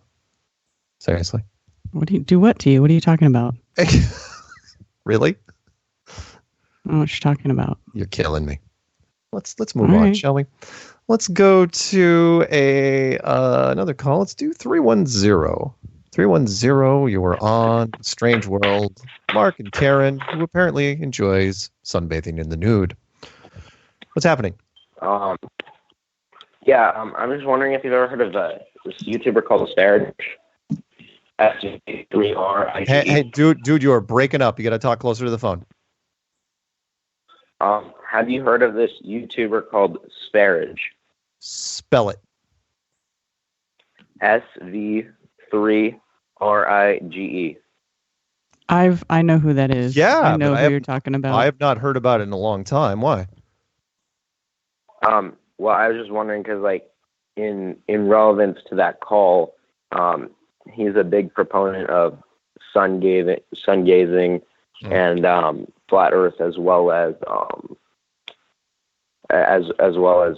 Speaker 7: Seriously?
Speaker 8: What to you? What are you talking about?
Speaker 7: Really?
Speaker 8: I don't know what you're talking about.
Speaker 7: You're killing me. Let's move on, shall we? Let's go to another call. Let's do 310. 310, you were on Strange World. Mark and Karen, who apparently enjoys sunbathing in the nude. What's happening?
Speaker 14: I'm just wondering if you've ever heard of this YouTuber called Sargent. SW178.
Speaker 7: Hey, dude, you're breaking up. You got to talk closer to the phone.
Speaker 14: Have you heard of this YouTuber called Sparage?
Speaker 7: Spell it.
Speaker 14: SV3RIGE.
Speaker 8: I know who that is.
Speaker 7: Yeah,
Speaker 8: I know who you're talking about.
Speaker 7: I have not heard about it in a long time. Why?
Speaker 14: Well, I was just wondering because, like, in relevance to that call, he's a big proponent of sun gazing, and flat Earth, as well as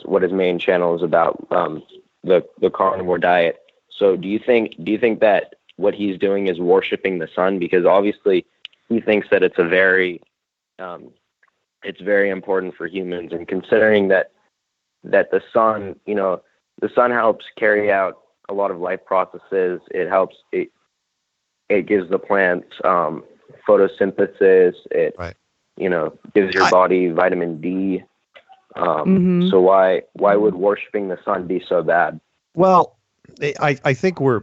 Speaker 14: what his main channel is about, the carnivore diet. So, do you think that what he's doing is worshiping the sun? Because obviously, he thinks that it's very important for humans, and considering that the sun, the sun helps carry out a lot of life processes. It helps. It gives the plants photosynthesis. It gives your body vitamin D. So why would worshiping the sun be so bad?
Speaker 7: Well, I think we're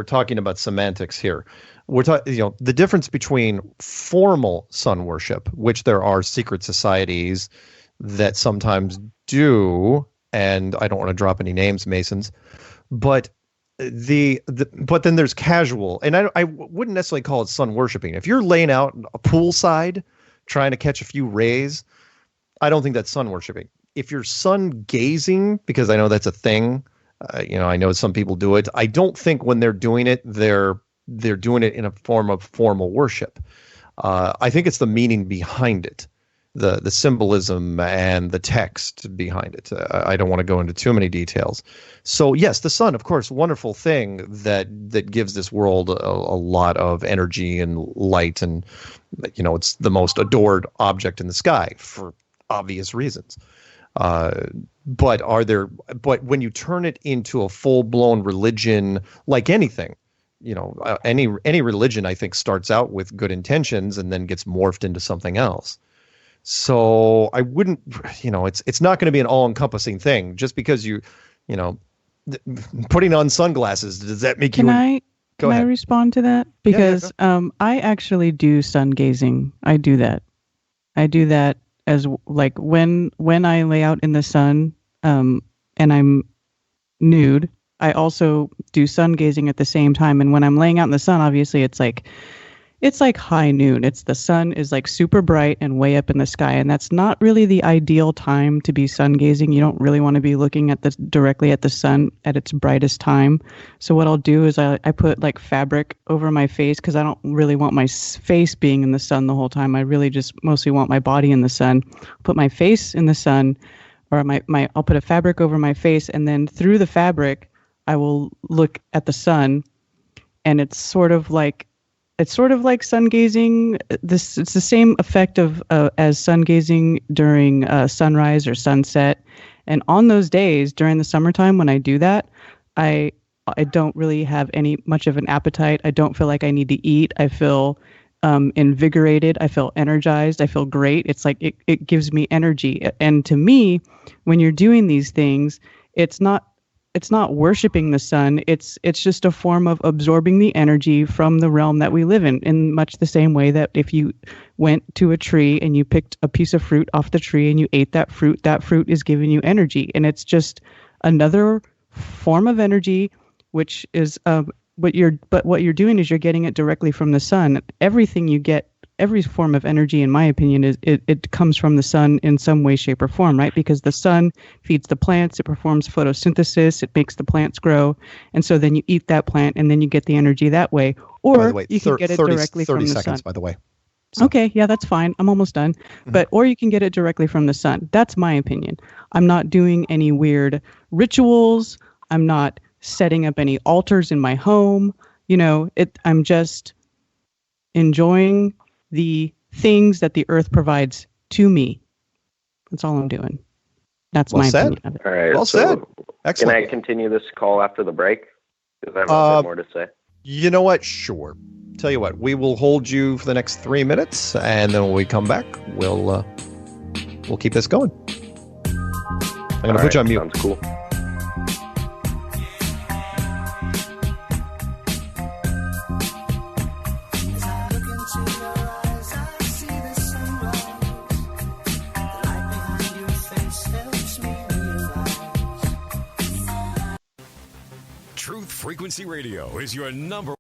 Speaker 7: talking about semantics here. We're talking, the difference between formal sun worship, which there are secret societies that sometimes do, and I don't want to drop any names, Masons, but but then there's casual, and I wouldn't necessarily call it sun worshiping. If you're laying out a poolside trying to catch a few rays, I don't think that's sun worshiping. If you're sun gazing, because I know that's a thing, I know some people do it. I don't think when they're doing it, they're doing it in a form of formal worship. I think it's the meaning behind it, the symbolism and the text behind it. I don't want to go into too many details. So yes, the sun, of course, wonderful thing that gives this world a lot of energy and light, and it's the most adored object in the sky for obvious reasons. But when you turn it into a full-blown religion, like anything, any religion, I think, starts out with good intentions and then gets morphed into something else. So I wouldn't, it's not going to be an all-encompassing thing. Just because putting on sunglasses, does that make you? Can I
Speaker 8: respond to that? Because I actually do sun gazing. I do that. As like when I lay out in the sun, and I'm nude, I also do sun gazing at the same time. And when I'm laying out in the sun, obviously it's like high noon. The sun is like super bright and way up in the sky, and that's not really the ideal time to be sun gazing. You don't really want to be looking directly at the sun at its brightest time. So what I'll do is I put like fabric over my face, because I don't really want my face being in the sun the whole time. I really just mostly want my body in the sun. Put my face in the sun, or I'll put a fabric over my face, and then through the fabric I will look at the sun, and it's sort of like sun gazing. It's the same effect as sun gazing during sunrise or sunset. And on those days during the summertime when I do that, I don't really have much of an appetite. I don't feel like I need to eat. I feel invigorated. I feel energized. I feel great. It's like it gives me energy. And to me, when you're doing these things, it's not worshiping the sun. It's just a form of absorbing the energy from the realm that we live in much the same way that if you went to a tree and you picked a piece of fruit off the tree and you ate that fruit is giving you energy. And it's just another form of energy, which is what you're doing is you're getting it directly from the sun. Everything you get, every form of energy, in my opinion, is it comes from the sun in some way, shape, or form, right? Because the sun feeds the plants, it performs photosynthesis, it makes the plants grow, and so then you eat that plant, and then you get the energy that way. Or
Speaker 7: by the way,
Speaker 8: you can get it directly from the sun.
Speaker 7: 30 seconds, by the way. So.
Speaker 8: Okay, yeah, that's fine. I'm almost done. But or you can get it directly from the sun. That's my opinion. I'm not doing any weird rituals. I'm not setting up any altars in my home. I'm just enjoying the things that the earth provides to me. That's all I'm doing. That's my opinion of it.
Speaker 14: All right.
Speaker 7: Well said. Excellent.
Speaker 14: Can I continue this call after the break? Because I have a bit more to say.
Speaker 7: You know what? Sure. Tell you what, we will hold you for the next 3 minutes, and then when we come back, we'll keep this going. I'm going to put you on mute.
Speaker 14: Sounds cool.
Speaker 6: Truth Frequency Radio is your number.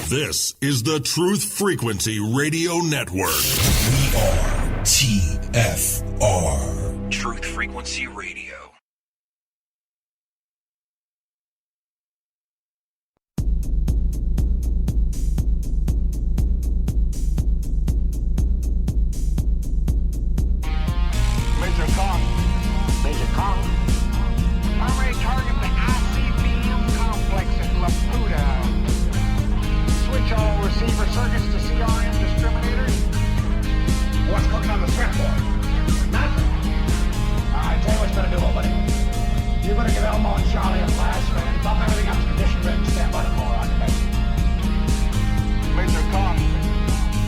Speaker 6: This is the Truth Frequency Radio Network. We are TFR. Truth Frequency Radio.
Speaker 3: Major Kong. Major Kong. Primary target the ICBM complex at Laputa. Switch all receiver circuits to CRM discriminators. What's cooking on the threat board? Nothing. Alright, tell you what's gonna do, old buddy. You're gonna give Elmo and Charlie a flash, man. Bump everything up to condition ready to stand by the core on your base. Major Kong.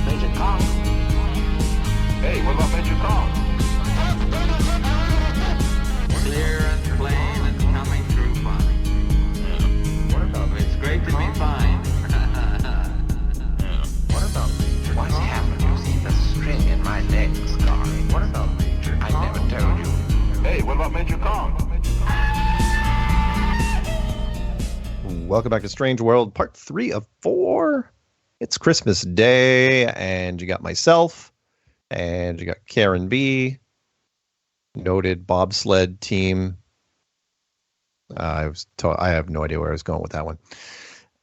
Speaker 3: Major Kong. Hey, what about Major Kong?
Speaker 15: Clear and plain and coming through fine.
Speaker 3: What about
Speaker 15: It's great to be fine.
Speaker 3: What about Major
Speaker 15: What's
Speaker 3: Kong?
Speaker 15: happened? You see the string in my neck, Scarry.
Speaker 3: What about Major Kong?
Speaker 15: I never told you.
Speaker 3: Hey, what about Major Kong?
Speaker 7: Welcome back to Strange World, part 3 of 4. It's Christmas Day, and you got myself, and you got Karen B, noted bobsled team. I have no idea where I was going with that one.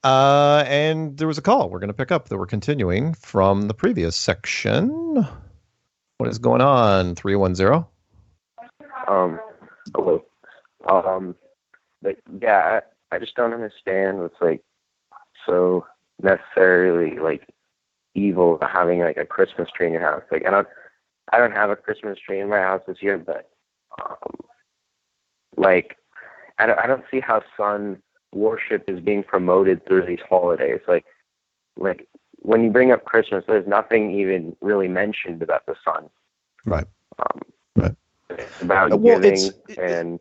Speaker 7: And there was a call we're going to pick up that we're continuing from the previous section. What is going on? 310?
Speaker 14: Hello. But yeah, I just don't understand what's like so necessarily like evil to having like a Christmas tree in your house. Like I don't have a Christmas tree in my house this year, but like I don't see how sun worship is being promoted through these holidays. Like when you bring up Christmas, there's nothing even really mentioned about the sun.
Speaker 7: Right. Right.
Speaker 14: It's about giving and.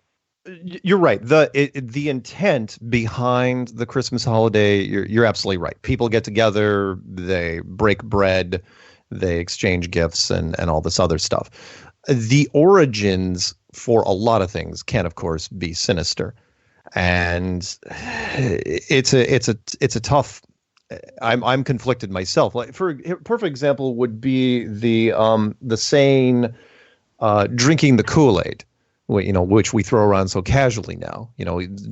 Speaker 7: You're right. The intent behind the Christmas holiday, you're absolutely right. People get together, they break bread, they exchange gifts, and all this other stuff. The origins for a lot of things can, of course, be sinister, and it's a tough. I'm conflicted myself. Like for a perfect example would be the saying, drinking the Kool-Aid. Which we throw around so casually now,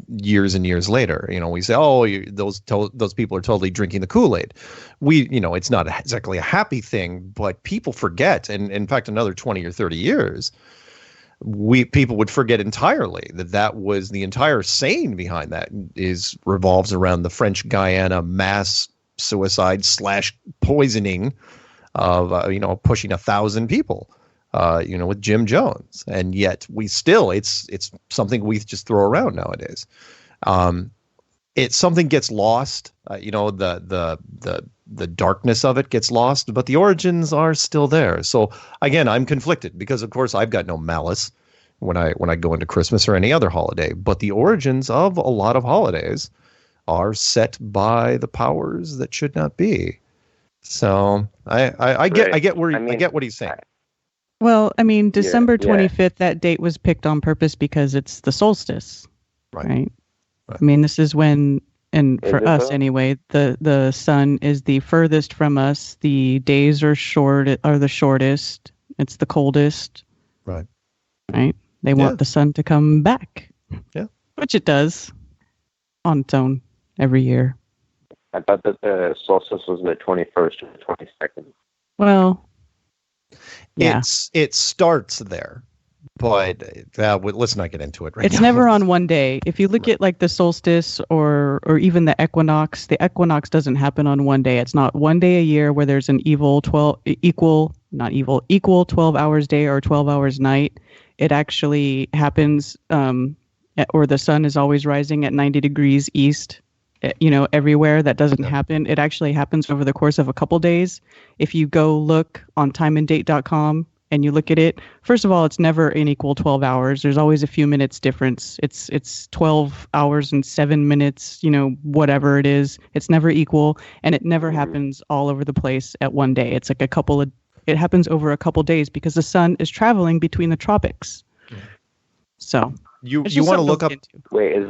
Speaker 7: years and years later, we say, oh, those people are totally drinking the Kool-Aid. It's not exactly a happy thing, but people forget. And in fact, another 20 or 30 years, people would forget entirely that was the entire saying behind that revolves around the French Guiana mass suicide / poisoning of, pushing 1,000 people. With Jim Jones, and yet it's something we just throw around nowadays. Something gets lost, the darkness of it gets lost, but the origins are still there. So again, I'm conflicted because of course I've got no malice when I go into Christmas or any other holiday. But the origins of a lot of holidays are set by the powers that should not be. So I get what he's saying.
Speaker 8: Well, I mean, December 25th, that date was picked on purpose because it's the solstice, right? I mean, this is when, and for us anyway, the sun is the furthest from us. The days are the shortest. It's the coldest.
Speaker 7: Right.
Speaker 8: They want the sun to come back.
Speaker 7: Yeah.
Speaker 8: Which it does on its own every year.
Speaker 14: I thought that the solstice was the 21st or 22nd.
Speaker 8: Well, yeah.
Speaker 7: It starts there, but let's not get into it right now.
Speaker 8: It's never on one day. If you look at like the solstice or even the equinox doesn't happen on one day. It's not one day a year where there's an equal 12 hours day or 12 hours night. It actually happens, or the sun is always rising at 90 degrees east. Everywhere that doesn't happen. It actually happens over the course of a couple days. If you go look on timeanddate.com and you look at it, first of all, it's never an equal 12 hours. There's always a few minutes difference. It's 12 hours and 7 minutes, whatever it is. It's never equal, and it never happens all over the place at one day. It's like it happens over a couple days because the sun is traveling between the tropics. So
Speaker 7: you want to look up.
Speaker 14: Wait, is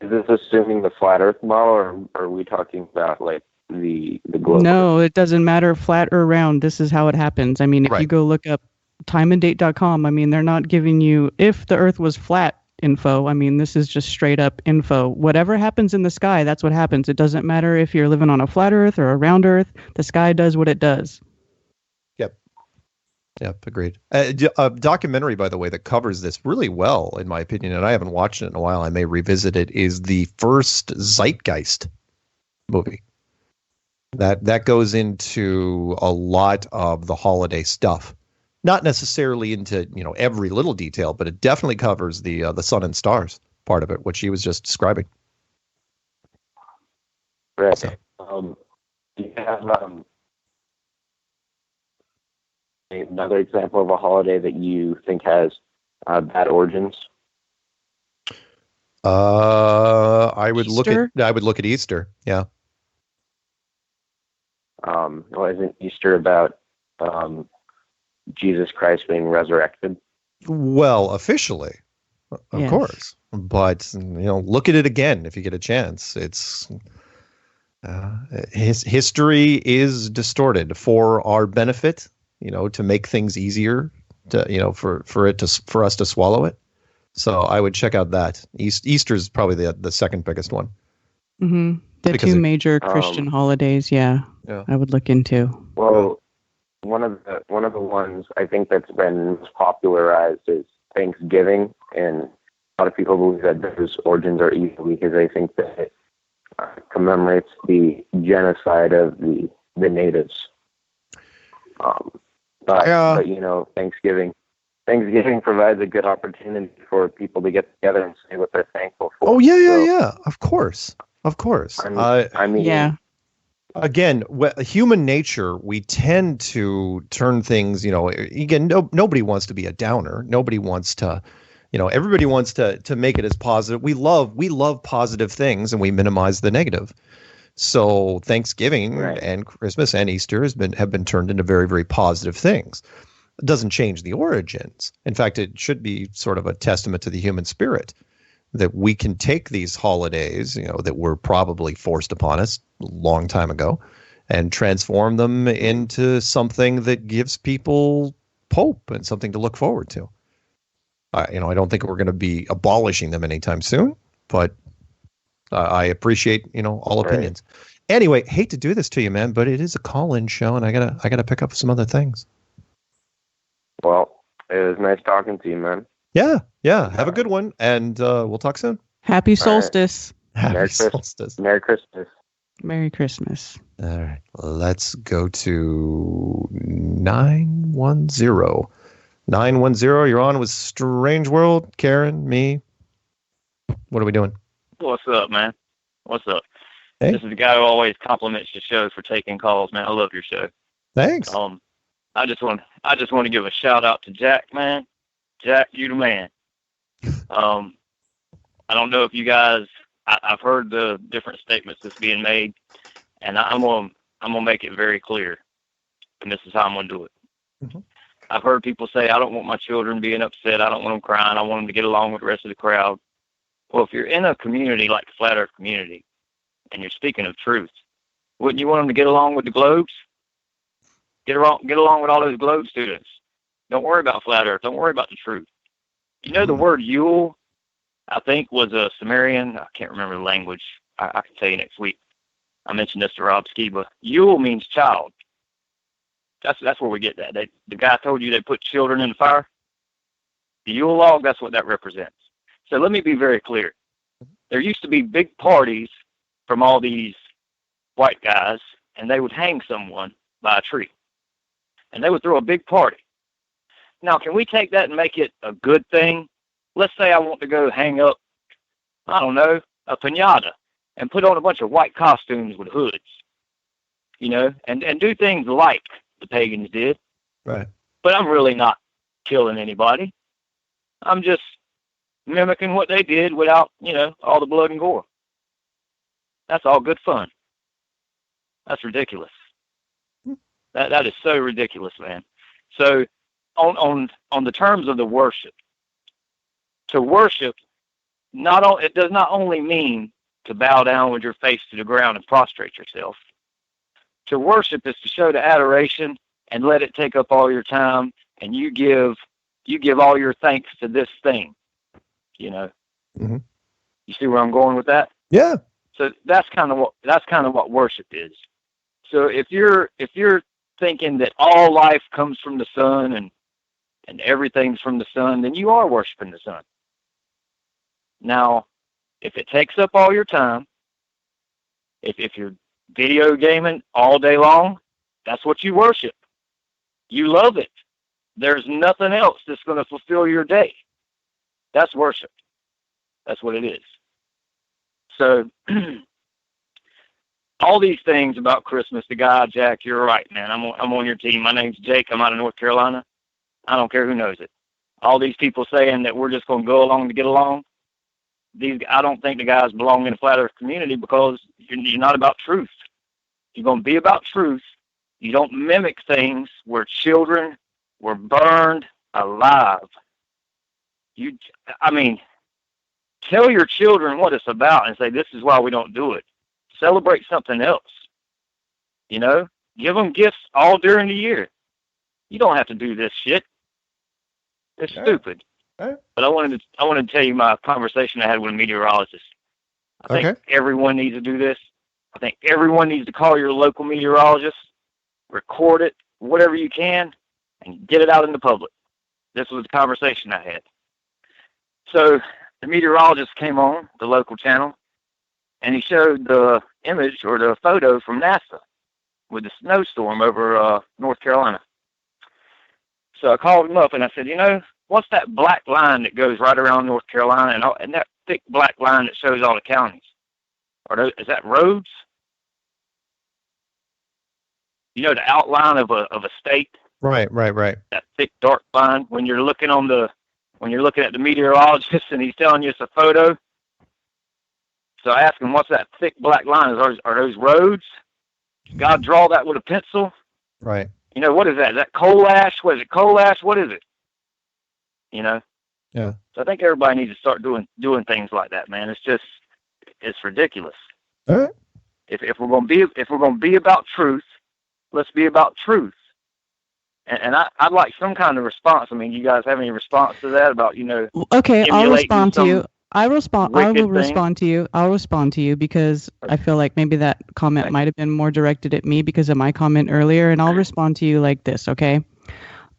Speaker 14: this assuming the flat Earth model, or are we talking about like the globe?
Speaker 8: No, it doesn't matter flat or round. This is how it happens. I mean, if you go look up timeanddate.com, I mean, they're not giving you if the Earth was flat info. I mean, this is just straight up info. Whatever happens in the sky, that's what happens. It doesn't matter if you're living on a flat Earth or a round Earth. The sky does what it does.
Speaker 7: Yep, agreed. A documentary, by the way, that covers this really well, in my opinion, and I haven't watched it in a while. I may revisit it. Is the first Zeitgeist movie that goes into a lot of the holiday stuff. Not necessarily into every little detail, but it definitely covers the sun and stars part of it, which he was just describing.
Speaker 14: Right. So. Do you have another example of a holiday that you think has bad origins?
Speaker 7: I would
Speaker 8: Easter?
Speaker 7: look at Easter. Yeah.
Speaker 14: Well, isn't Easter about Jesus Christ being resurrected?
Speaker 7: Well, officially, of course, but look at it again if you get a chance. It's his history is distorted for our benefit. To make things easier, for us to swallow it. So I would check out that. Easter is probably the second biggest one.
Speaker 8: Mm-hmm. The two major Christian holidays, I would look into.
Speaker 14: Well, one of the ones I think that's been most popularized is Thanksgiving, and a lot of people believe that those origins are evil because they think that it commemorates the genocide of the natives. But Thanksgiving provides a good opportunity for people to get together and say what they're thankful for.
Speaker 7: Oh yeah. Of course. Again, human nature, we tend to turn things. Again, nobody wants to be a downer. Nobody wants to. Everybody wants to make it as positive. We love positive things, and we minimize the negative. So Thanksgiving and Christmas and Easter have been turned into very, very positive things. It doesn't change the origins. In fact, it should be sort of a testament to the human spirit that we can take these holidays, that were probably forced upon us a long time ago, and transform them into something that gives people hope and something to look forward to. I don't think we're going to be abolishing them anytime soon, but I appreciate, all opinions. Anyway, hate to do this to you, man, but it is a call-in show, and I gotta pick up some other things.
Speaker 14: Well, it was nice talking to you, man.
Speaker 7: Yeah. Have a good one, and we'll talk soon.
Speaker 8: Happy solstice.
Speaker 7: Happy solstice.
Speaker 14: Merry Christmas.
Speaker 8: Merry Christmas.
Speaker 7: All right, let's go to 910. 910, you're on with Strange World. Karen, me. What are we doing?
Speaker 16: What's up, man? What's up?
Speaker 7: Hey.
Speaker 16: This is the guy who always compliments the show for taking calls, man. I love your show.
Speaker 7: Thanks.
Speaker 16: I just want to give a shout out to Jack, man. Jack, you the man. I don't know if you guys. I've heard the different statements that's being made, and I'm gonna make it very clear, and this is how I'm gonna do it.
Speaker 7: Mm-hmm.
Speaker 16: I've heard people say, I don't want my children being upset. I don't want them crying. I want them to get along with the rest of the crowd. Well, if you're in a community like the Flat Earth community, and you're speaking of truth, wouldn't you want them to get along with the Globes? Get along with all those Globe students. Don't worry about Flat Earth. Don't worry about the truth. You know, the word Yule, I think, was a Sumerian. I can't remember the language. I can tell you next week. I mentioned this to Rob Skiba. Yule means child. That's where we get that. The guy told you they put children in the fire. The Yule log, that's what that represents. So let me be very clear. There used to be big parties from all these white guys, and they would hang someone by a tree. And they would throw a big party. Now, can we take that and make it a good thing? Let's say I want to go hang up, I don't know, a piñata and put on a bunch of white costumes with hoods, you know, and do things like the pagans did.
Speaker 7: Right.
Speaker 16: But I'm really not killing anybody. I'm just mimicking what they did without, you know, all the blood and gore. That's all good fun. That's ridiculous. That is so ridiculous, man. So on the terms of the worship, to worship, it does not only mean to bow down with your face to the ground and prostrate yourself. To worship is to show the adoration and let it take up all your time, and you give all your thanks to this thing. You know.
Speaker 7: Mm-hmm.
Speaker 16: You see where I'm going with that?
Speaker 7: Yeah.
Speaker 16: So that's kind of what worship is. So if you're thinking that all life comes from the sun and everything's from the sun, then you are worshiping the sun. Now, if it takes up all your time, if you're video gaming all day long, that's what you worship. You love it. There's nothing else that's going to fulfill your day. That's worship. That's what it is. So, all these things about Christmas, the guy, Jack, you're right, man. I'm on your team. My name's Jake. I'm out of North Carolina. I don't care who knows it. All these people saying that we're just going to go along to get along, I don't think the guys belong in the Flat Earth community because you're not about truth. You're going to be about truth. You don't mimic things where children were burned alive. Tell your children what it's about and say, this is why we don't do it. Celebrate something else. You know, give them gifts all during the year. You don't have to do this shit. It's stupid. But I wanted to tell you my conversation I had with a meteorologist. I think everyone needs to do this. I think everyone needs to call your local meteorologist, record it, whatever you can, and get it out in the public. This was the conversation I had. So the meteorologist came on the local channel, and he showed the image or the photo from NASA with the snowstorm over North Carolina. So I called him up and I said, you know, what's that black line that goes right around North Carolina and that thick black line that shows all the counties? Is that roads? You know, the outline of a state?
Speaker 7: Right.
Speaker 16: That thick dark line when you're looking at the meteorologist and he's telling you it's a photo. So I asked him, what's that thick black line? Are those roads? God draw that with a pencil?
Speaker 7: Right.
Speaker 16: You know, what is that? Is that coal ash? What is it? Coal ash? What is it? You know?
Speaker 7: Yeah.
Speaker 16: So I think everybody needs to start doing things like that, man. It's ridiculous.
Speaker 7: All right.
Speaker 16: If we're gonna be about truth, let's be about truth. And I'd like some kind of response. I mean, you guys have any response to that about, you know?
Speaker 8: Okay, I'll respond to you. I will
Speaker 16: thing?
Speaker 8: respond to you. I'll respond to you because I feel like maybe that comment might have been more directed at me because of my comment earlier, and I'll respond to you like this, okay?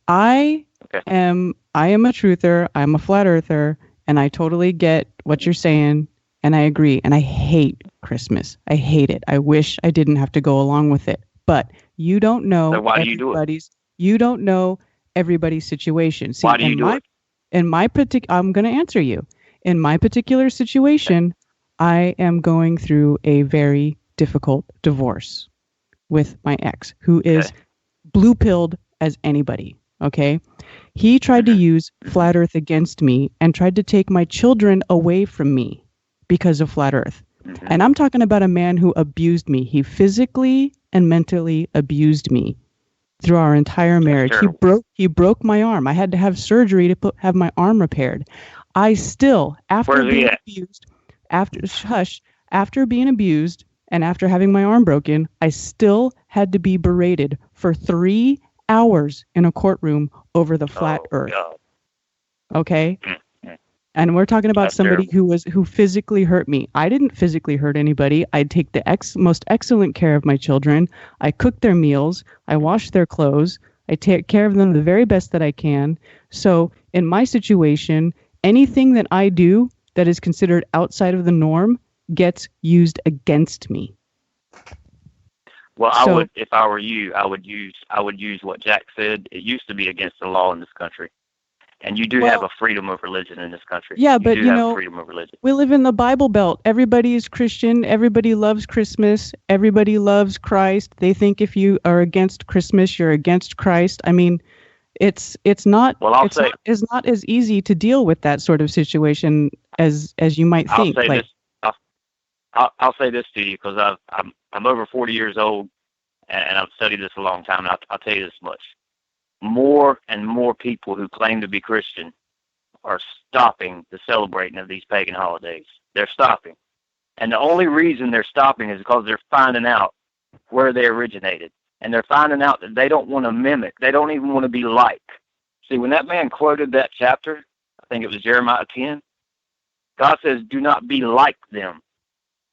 Speaker 8: I am a truther, I'm a flat earther, and I totally get what you're saying, and I agree, and I hate Christmas. I hate it. I wish I didn't have to go along with it. But you don't know
Speaker 16: so why do you do it?
Speaker 8: You don't know everybody's situation. See,
Speaker 16: why do you do it?
Speaker 8: I'm going to answer you. In my particular situation, I am going through a very difficult divorce with my ex, who is blue-pilled as anybody. Okay. He tried to use flat earth against me and tried to take my children away from me because of flat earth. And I'm talking about a man who abused me. He physically and mentally abused me through our entire marriage. He broke my arm. I had to have surgery to have my arm repaired. I still, after being abused, after being abused and after having my arm broken, I still had to be berated for 3 hours in a courtroom over the flat earth.
Speaker 16: God.
Speaker 8: Okay? And we're talking about somebody who physically hurt me. I didn't physically hurt anybody. I take the most excellent care of my children. I cook their meals. I wash their clothes. I take care of them the very best that I can. So in my situation, anything that I do that is considered outside of the norm gets used against me.
Speaker 16: Well, I would, if I were you, I would use what Jack said. It used to be against the law in this country. And you do have a freedom of religion in this country.
Speaker 8: Yeah, but
Speaker 16: you know, freedom of religion.
Speaker 8: We live in the Bible Belt. Everybody is Christian. Everybody loves Christmas. Everybody loves Christ. They think if you are against Christmas, you're against Christ. I mean, it's not it's not as easy to deal with that sort of situation as you might think.
Speaker 16: I'll say this to you because I'm over 40 years old and I've studied this a long time. And I'll tell you this much. More and more people who claim to be Christian are stopping the celebrating of these pagan holidays. They're stopping. And the only reason they're stopping is because they're finding out where they originated. And they're finding out that they don't want to mimic. They don't even want to be like. See, when that man quoted that chapter, I think it was Jeremiah 10, God says, do not be like them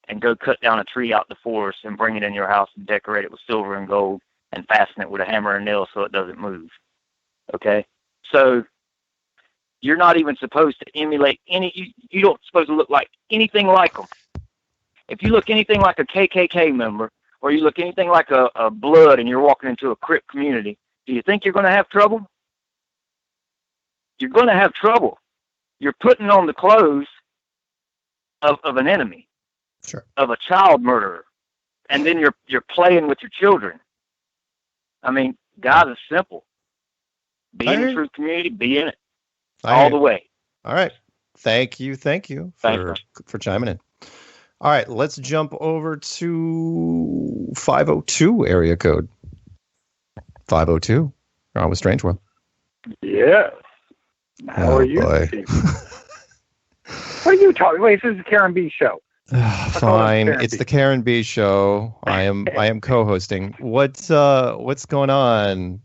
Speaker 16: and go cut down a tree out the forest and bring it in your house and decorate it with silver and gold and fasten it with a hammer and nail so it doesn't move. Okay? So you're not even supposed to emulate you don't supposed to look like anything like them. If you look anything like a KKK member or you look anything like a Blood and you're walking into a Crip community, do you think you're going to have trouble? You're going to have trouble. You're putting on the clothes of an enemy, of a child murderer, and then you're playing with your children. I mean, God is simple. Be in the truth community, be in it. All the way.
Speaker 7: All right. Thank you for chiming in. All right, let's jump over to 502 area code. 502. You're on with Strange World.
Speaker 17: Yes. How are you? What are you talking? Wait, this is the Karen B show.
Speaker 7: Fine, it's the Karen B show. I am co-hosting. What's going on,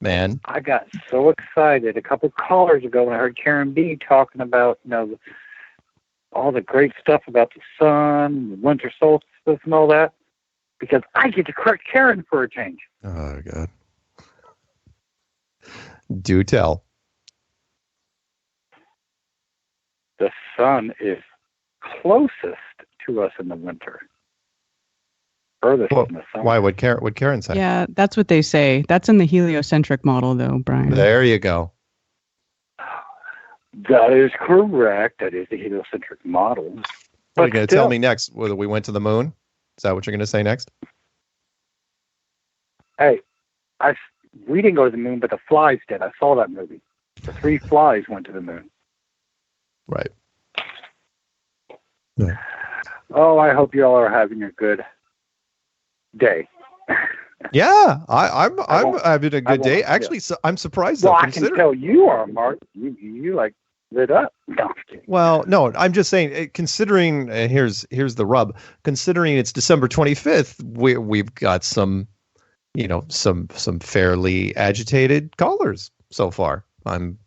Speaker 7: man?
Speaker 17: I got so excited a couple callers ago when I heard Karen B talking about all the great stuff about the sun, the winter solstice, and all that, because I get to correct Karen for a change.
Speaker 7: Oh God! Do tell.
Speaker 17: The sun is closest to us in the winter. Furthest in the summer.
Speaker 7: Why? What Karen say?
Speaker 8: Yeah, that's what they say. That's in the heliocentric model, though, Brian.
Speaker 7: There you go.
Speaker 17: That is correct. That is the heliocentric model.
Speaker 7: What are you going to tell me next? Whether we went to the moon? Is that what you're going to say next?
Speaker 17: Hey, we didn't go to the moon, but the flies did. I saw that movie. The 3 flies went to the moon.
Speaker 7: Right.
Speaker 17: Yeah. Oh, I hope you all are having a good day.
Speaker 7: Yeah, I'm having a good day. Actually, I'm surprised.
Speaker 17: Well, I can tell you are, Mark. You like lit up. No,
Speaker 7: well, no, I'm just saying. Considering here's the rub. Considering it's December 25th, we've got some fairly agitated callers so far. I'm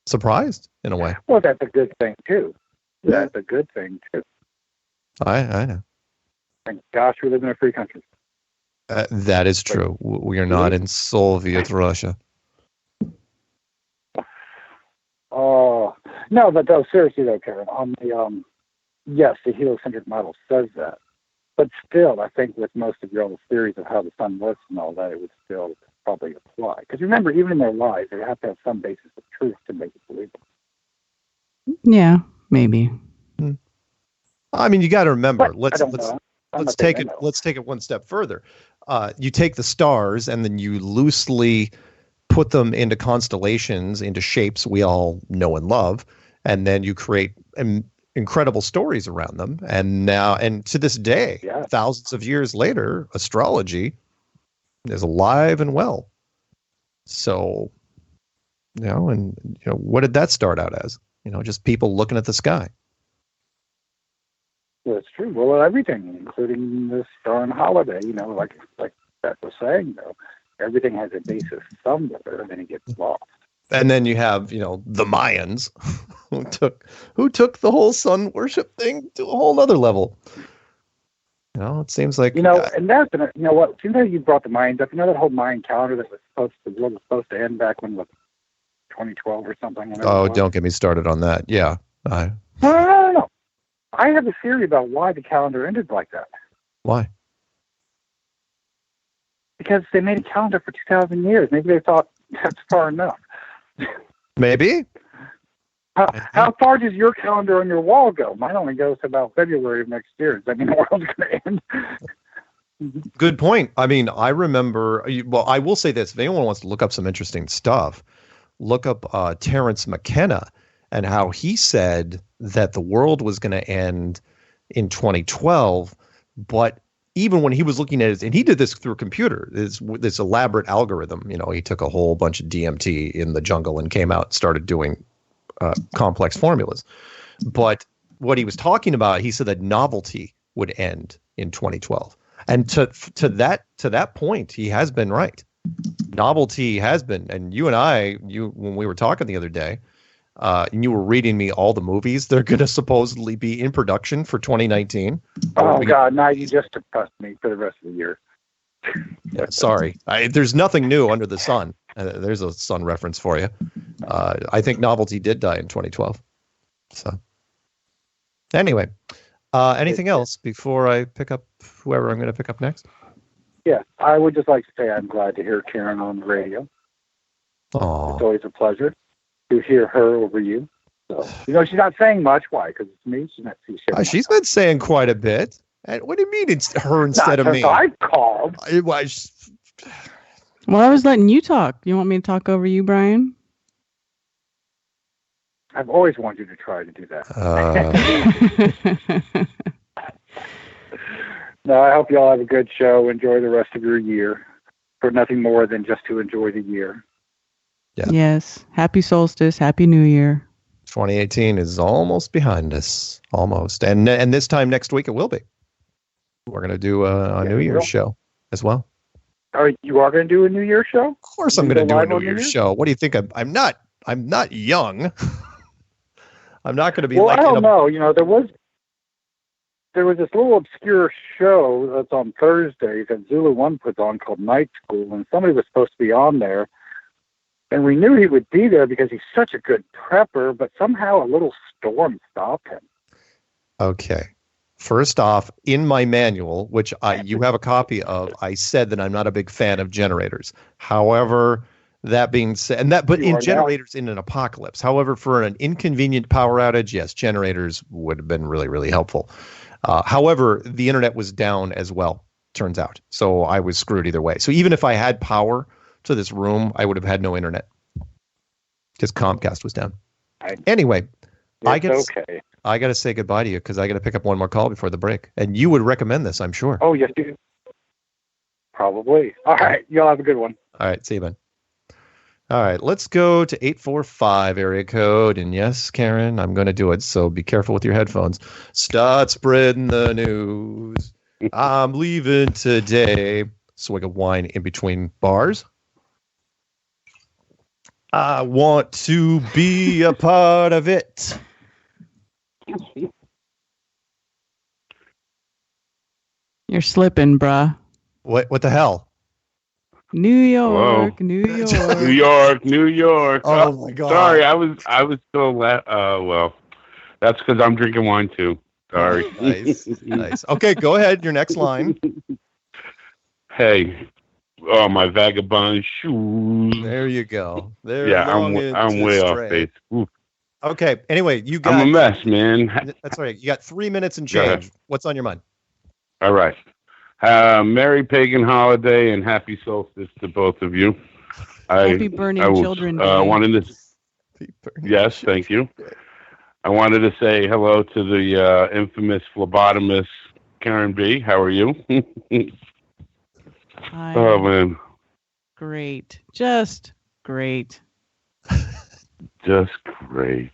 Speaker 7: surprised in a way.
Speaker 17: Well, that's a good thing too. That's a good thing too.
Speaker 7: I know.
Speaker 17: Thank gosh, we live in a free country.
Speaker 7: That is true. We are not in Soviet Russia.
Speaker 17: Oh no, but seriously though, Karen, on the yes, the heliocentric model says that, but still, I think with most of your theories of how the sun works and all that, it would still probably apply. Because remember, even in their lies, they have to have some basis of truth to make it believable.
Speaker 8: Yeah, maybe.
Speaker 7: I mean, you got to remember. Let's take it one step further. you take the stars and then you loosely put them into constellations, into shapes we all know and love, and then you create incredible stories around them. And now, and to this day, thousands of years later, astrology is alive and well. So, what did that start out as? Just people looking at the sky.
Speaker 17: That's true. Well, everything, including this darn holiday, like that was saying, though, everything has a basis somewhere, and then it gets lost.
Speaker 7: And then you have, the Mayans who took the whole sun worship thing to a whole other level. It seems like
Speaker 17: and that's what. Seems like you brought the Mayans up. That whole Mayan calendar that the world was supposed to end back when 2012 or something.
Speaker 7: Oh, don't get me started on that. Yeah.
Speaker 17: No. I have a theory about why the calendar ended like that.
Speaker 7: Why?
Speaker 17: Because they made a calendar for 2,000 years. Maybe they thought that's far enough.
Speaker 7: Maybe.
Speaker 17: How far does your calendar on your wall go? Mine only goes to about February of next year. Does that mean the world's going to end?
Speaker 7: Good point. I mean, I remember, I will say this. If anyone wants to look up some interesting stuff, look up Terence McKenna and how he said that the world was going to end in 2012. But even when he was looking at it, and he did this through a computer, this elaborate algorithm, he took a whole bunch of DMT in the jungle and came out and started doing complex formulas. But what he was talking about, he said that novelty would end in 2012. And to that point, he has been right. Novelty has been, and you and I, when we were talking the other day, and you were reading me all the movies they're going to supposedly be in production for 2019.
Speaker 17: Oh God! Now you just depressed me for the rest of the year.
Speaker 7: Yeah, sorry, there's nothing new under the sun. There's a sun reference for you. I think novelty did die in 2012. So anyway, anything else before I pick up whoever I'm going to pick up next?
Speaker 17: Yeah, I would just like to say I'm glad to hear Karen on the radio.
Speaker 7: Oh,
Speaker 17: it's always a pleasure to hear her over you. So, she's not saying much. Why? Because it's me. She's not.
Speaker 7: She's been saying quite a bit. And what do you mean it's her instead of me?
Speaker 17: I called.
Speaker 8: Well, I was letting you talk. You want me to talk over you, Brian?
Speaker 17: I've always wanted you to try to do that. No, I hope you all have a good show. Enjoy the rest of your year. For nothing more than just to enjoy the year.
Speaker 7: Yeah.
Speaker 8: Yes. Happy solstice. Happy New Year.
Speaker 7: 2018 is almost behind us. Almost. And this time next week it will be. We're going to do a New Year's show as well.
Speaker 17: You are going to do a New Year's show?
Speaker 7: Of course I'm going to do a New Year's show. What do you think? I'm not young. I'm not going to be
Speaker 17: I don't know. There was this little obscure show that's on Thursdays that Zulu One puts on called Night School, and somebody was supposed to be on there. And we knew he would be there because he's such a good prepper, but somehow a little storm stopped him.
Speaker 7: Okay. First off, in my manual, which you have a copy of, I said that I'm not a big fan of generators. However, that being said, but in generators in an apocalypse. However, for an inconvenient power outage, yes, generators would have been really, really helpful. However, the internet was down as well, turns out. So I was screwed either way. So even if I had power to this room, I would have had no internet because Comcast was down. Anyway, I got to say goodbye to you because I got to pick up one more call before the break. And you would recommend this, I'm sure.
Speaker 17: Oh, yes, dude. Probably. All right. Y'all have a good one.
Speaker 7: All right. See you, man. All right. Let's go to 845 area code. And yes, Karen, I'm going to do it. So be careful with your headphones. Start spreading the news. I'm leaving today. Swig of wine in between bars. I want to be a part of it.
Speaker 8: You're slipping, bruh.
Speaker 7: What the hell?
Speaker 8: New York,
Speaker 18: Hello.
Speaker 8: New York.
Speaker 18: New York, New York.
Speaker 7: Oh my God.
Speaker 18: Sorry, I was still well, that's because I'm drinking wine too. Sorry.
Speaker 7: Nice. Okay, go ahead. Your next line.
Speaker 18: Hey, my vagabond shoes.
Speaker 7: There you go.
Speaker 18: I'm way off base. Oof.
Speaker 7: Okay. Anyway,
Speaker 18: I'm a mess, man.
Speaker 7: That's all right. You got 3 minutes and change. What's on your mind?
Speaker 18: All right. Merry pagan holiday and happy solstice to both of you.
Speaker 8: Happy burning children day.
Speaker 18: Wanted to, yes, thank you. I wanted to say hello to the infamous phlebotomist Karen B. How are you? Oh man,
Speaker 8: great, just great,
Speaker 18: just great.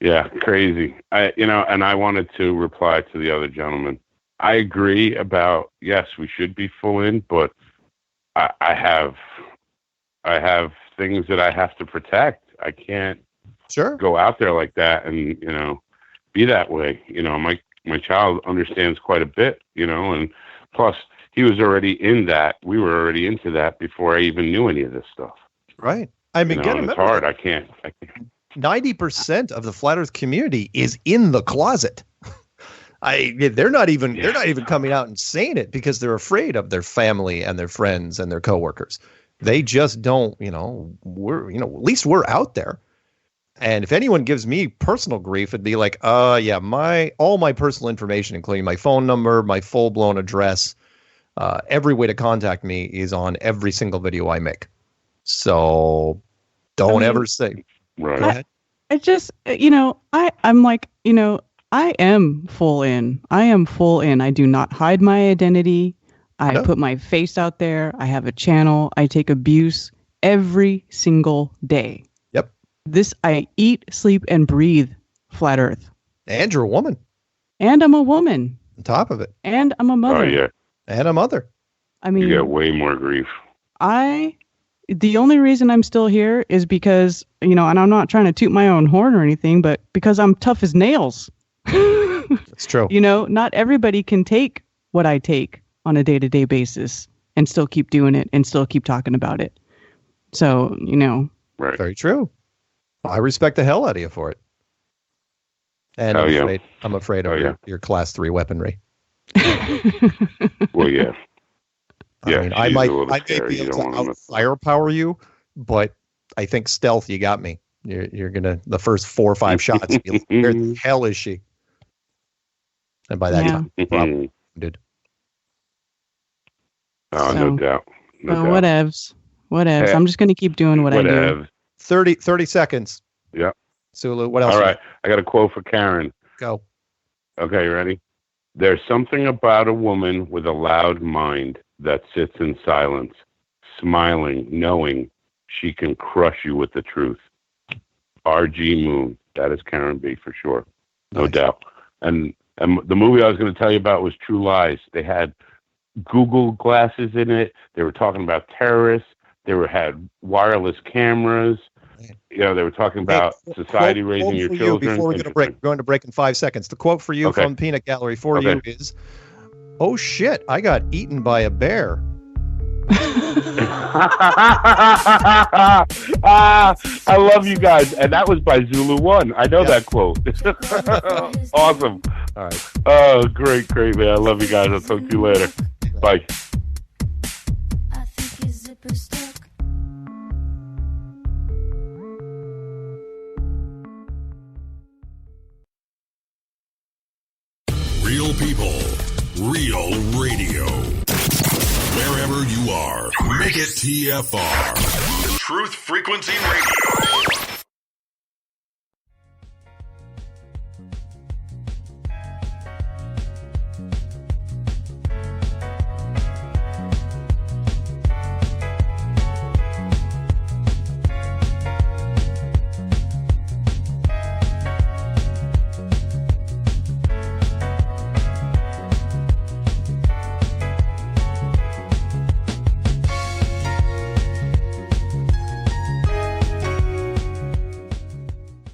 Speaker 18: Yeah, crazy. And I wanted to reply to the other gentleman. I agree about, yes, we should be full in, but I have things that I have to protect. I can't go out there like that and, be that way. My child understands quite a bit, and plus he was already in that. We were already into that before I even knew any of this stuff.
Speaker 7: Right. I mean,
Speaker 18: it's hard. I can't.
Speaker 7: 90% of the flat Earth community is in the closet. They're not even coming out and saying it because they're afraid of their family and their friends and their coworkers. They just don't, at least we're out there. And if anyone gives me personal grief, it'd be like, all my personal information, including my phone number, my full-blown address, every way to contact me is on every single video I make. So don't ever say.
Speaker 18: Right.
Speaker 7: Go ahead.
Speaker 8: I just, I'm like, I am full in. I do not hide my identity. I put my face out there. I have a channel. I take abuse every single day.
Speaker 7: Yep.
Speaker 8: I eat, sleep, and breathe flat Earth.
Speaker 7: And you're a woman.
Speaker 8: And I'm a woman.
Speaker 7: On top of it.
Speaker 8: And I'm a mother.
Speaker 18: Oh, yeah.
Speaker 7: And a mother.
Speaker 8: I mean,
Speaker 18: you get way more grief.
Speaker 8: The only reason I'm still here is because, and I'm not trying to toot my own horn or anything, but because I'm tough as nails.
Speaker 7: That's true.
Speaker 8: Not everybody can take what I take on a day-to-day basis and still keep doing it and still keep talking about it. So,
Speaker 18: Right.
Speaker 7: Very true. I respect the hell out of you for it. And I'm afraid of your class 3 weaponry.
Speaker 18: Well, yeah. Yeah,
Speaker 7: I mean, I might be able to out firepower you, but I think stealth, you got me. You're gonna the first 4 or 5 shots. Where the hell is she? And by that time, probably wounded.
Speaker 18: Oh, no doubt. No doubt.
Speaker 8: Whatevs. Hey, I'm just gonna keep doing what I do.
Speaker 7: 30 seconds.
Speaker 18: Yeah.
Speaker 7: Sulu, what else?
Speaker 18: All right, I got a quote for Karen.
Speaker 7: Go.
Speaker 18: Okay, you ready? There's something about a woman with a loud mind that sits in silence, smiling, knowing she can crush you with the truth. R.G. Moon. That is Karen B. for sure. No doubt. And the movie I was going to tell you about was True Lies. They had Google glasses in it. They were talking about terrorists. They had wireless cameras. They were talking about society raising your children.
Speaker 7: Before we go to break, we're going to break in 5 seconds. The quote for you from Peanut Gallery for you is, "Oh shit, I got eaten by a bear."
Speaker 18: I love you guys. And that was by Zulu One. I know that quote. Awesome.
Speaker 7: All right.
Speaker 18: Oh, great, man. I love you guys. I'll talk to you later. Bye.
Speaker 6: Real people, real radio. Wherever you are, make it TFR. Truth Frequency Radio.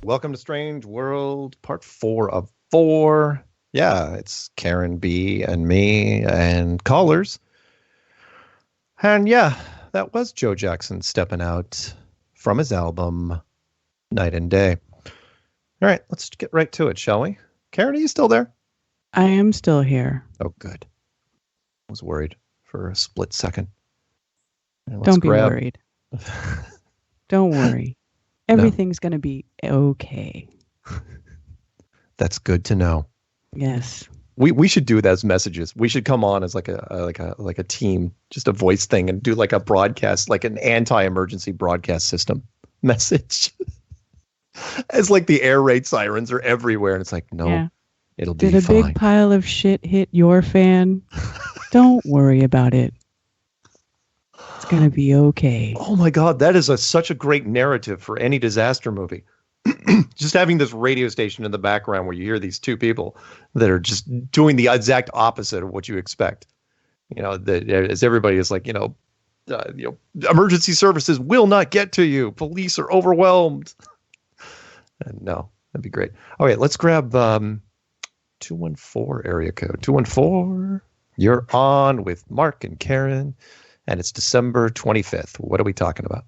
Speaker 7: Welcome to Strange World, part 4 of 4. Yeah, it's Karen B and me and callers. And yeah, that was Joe Jackson stepping out from his album, Night and Day. All right, let's get right to it, shall we? Karen, are you still there?
Speaker 8: I am still here.
Speaker 7: Oh, good. I was worried for a split second. Right,
Speaker 8: Don't be worried. Don't worry. Everything's going to be okay.
Speaker 7: That's good to know.
Speaker 8: Yes.
Speaker 7: We should do it as messages. We should come on as like a team, just a voice thing, and do like a broadcast, like an anti-emergency broadcast system message. As like the air raid sirens are everywhere, and it's like, no, it'll be fine.
Speaker 8: Did a big pile of shit hit your fan? Don't worry about it. It's gonna be okay.
Speaker 7: Oh my God, that is such a great narrative for any disaster movie. Just having this radio station in the background where you hear these two people that are just doing the exact opposite of what you expect. You know, as everybody is like, emergency services will not get to you. Police are overwhelmed. No, that'd be great. All right, let's grab 214 area code. 214, you're on with Mark and Karen, and it's December 25th. What are we talking about?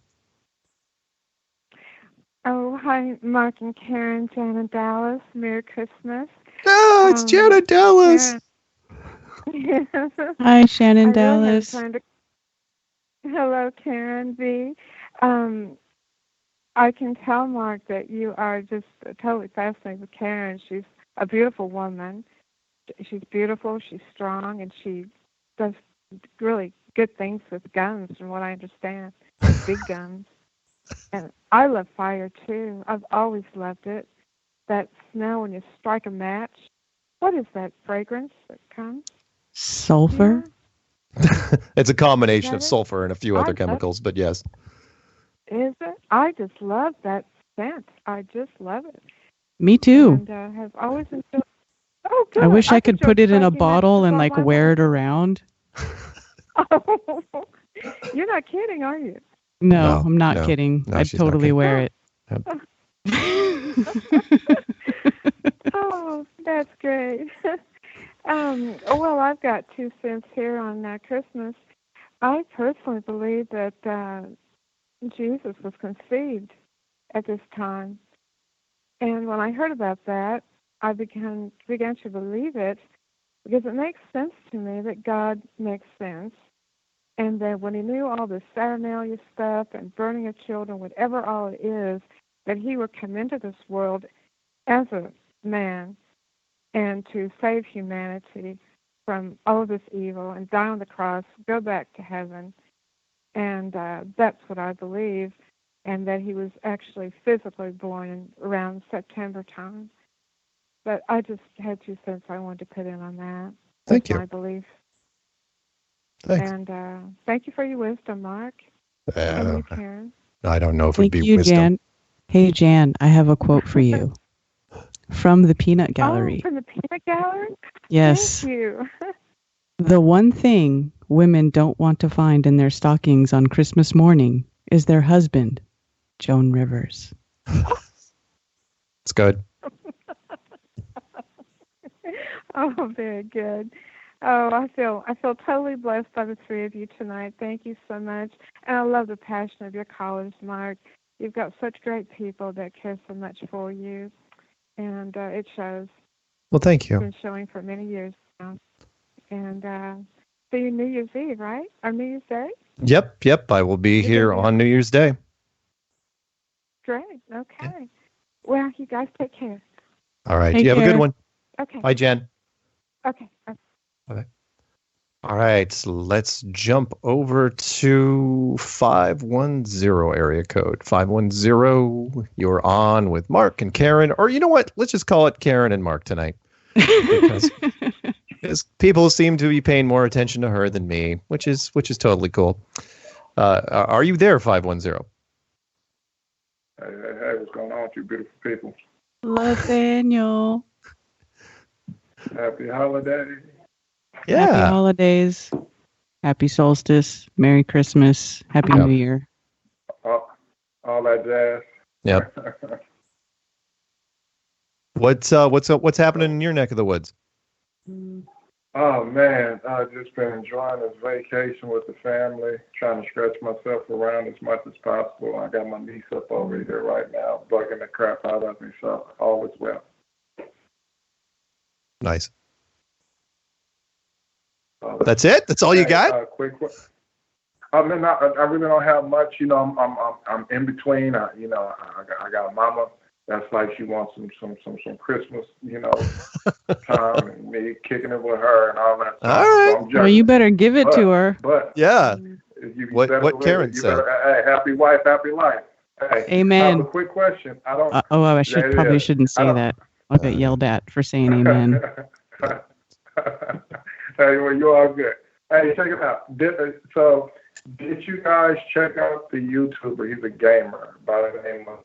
Speaker 19: Oh, hi, Mark and Karen, Janet Dallas. Merry Christmas.
Speaker 7: Oh, it's Janet Dallas.
Speaker 8: Hi, Shannon Dallas.
Speaker 19: Hello, Karen B. I can tell, Mark, that you are just totally fascinated with Karen. She's a beautiful woman. She's beautiful, she's strong, and she does really good things with guns, from what I understand. Big guns. And I love fire, too. I've always loved it. That smell when you strike a match. What is that fragrance that comes?
Speaker 8: Sulfur?
Speaker 7: It's a combination of sulfur and a few other chemicals, but yes.
Speaker 19: Is it? I just love that scent. I just love it.
Speaker 8: Me too.
Speaker 19: And have always enjoyed. Oh, good.
Speaker 8: I wish I could put it in a
Speaker 19: striking
Speaker 8: bottle and
Speaker 19: matches
Speaker 8: like wear it around.
Speaker 19: Oh, you're not kidding, are you?
Speaker 8: No, I'm not kidding.
Speaker 7: No,
Speaker 8: I'd
Speaker 7: she's not
Speaker 8: totally
Speaker 7: kidding.
Speaker 8: wear it.
Speaker 19: Oh, that's great. Well, I've got 2 cents here on Christmas. I personally believe that Jesus was conceived at this time. And when I heard about that, I began to believe it, because it makes sense to me that God makes sense. And that when he knew all the Saturnalia stuff and burning of children, whatever all it is, that he would come into this world as a man and to save humanity from all of this evil and die on the cross, go back to heaven. And that's what I believe. And that he was actually physically born around September time. But I just had 2 cents I wanted to put in on that.
Speaker 7: Thank
Speaker 19: That's
Speaker 7: you.
Speaker 19: my belief.
Speaker 7: Thanks.
Speaker 19: And thank you for your wisdom, Mark. And you, Karen.
Speaker 7: I don't know if it'd
Speaker 8: Thank
Speaker 7: be
Speaker 8: you,
Speaker 7: wisdom.
Speaker 8: Jan. Hey, Jan, I have a quote for you from the Peanut Gallery.
Speaker 19: Oh, from the Peanut Gallery?
Speaker 8: Yes.
Speaker 19: Thank you.
Speaker 8: The one thing women don't want to find in their stockings on Christmas morning is their husband, Joan Rivers.
Speaker 7: It's good.
Speaker 19: Oh, very good. Oh, I feel totally blessed by the 3 of you tonight. Thank you so much. And I love the passion of your callers, Mark. You've got such great people that care so much for you. And it shows.
Speaker 7: Well, thank you.
Speaker 19: It's been showing for many years now. And so you're New Year's Eve, right? Or New Year's Day?
Speaker 7: Yep. I will be here on New Year's Day.
Speaker 19: Great. Okay. Well, you guys take care.
Speaker 7: All right.
Speaker 8: Take
Speaker 7: You have a
Speaker 8: care.
Speaker 7: good one.
Speaker 19: Okay.
Speaker 7: Bye, Jen.
Speaker 19: Okay.
Speaker 7: Okay. All right. So let's jump over to 510 area code. 510. You're on with Mark and Karen. Or you know what? Let's just call it Karen and Mark tonight. Because people seem to be paying more attention to her than me, which is totally cool. Are you there, 510?
Speaker 20: Hey, what's going on with you beautiful people?
Speaker 8: Nathaniel.
Speaker 20: Happy holidays.
Speaker 7: Yeah.
Speaker 8: Happy holidays. Happy solstice. Merry Christmas. Happy New Year.
Speaker 20: All that jazz.
Speaker 7: Yep. What's happening in your neck of the woods?
Speaker 20: Oh man, I've just been enjoying this vacation with the family, trying to stretch myself around as much as possible. I got my niece up over here right now, bugging the crap out of me, so all is well.
Speaker 7: Nice. That's it? That's all you got?
Speaker 20: Quick. I mean, I really don't have much. You know, I'm in between. I got a mama That's like she wants some Christmas, time, and me kicking it with her and all that.
Speaker 7: All right.
Speaker 20: So
Speaker 8: Well, you better give it to her.
Speaker 20: But
Speaker 7: yeah.
Speaker 20: What
Speaker 7: Karen said.
Speaker 20: Hey, happy wife, happy life. Hey,
Speaker 8: Amen.
Speaker 20: A quick question. I don't.
Speaker 8: I probably shouldn't say that. I'll get yelled at for saying amen.
Speaker 20: Hey, well, you're all good. Hey, check it out. Did you guys check out the YouTuber? He's a gamer by the name of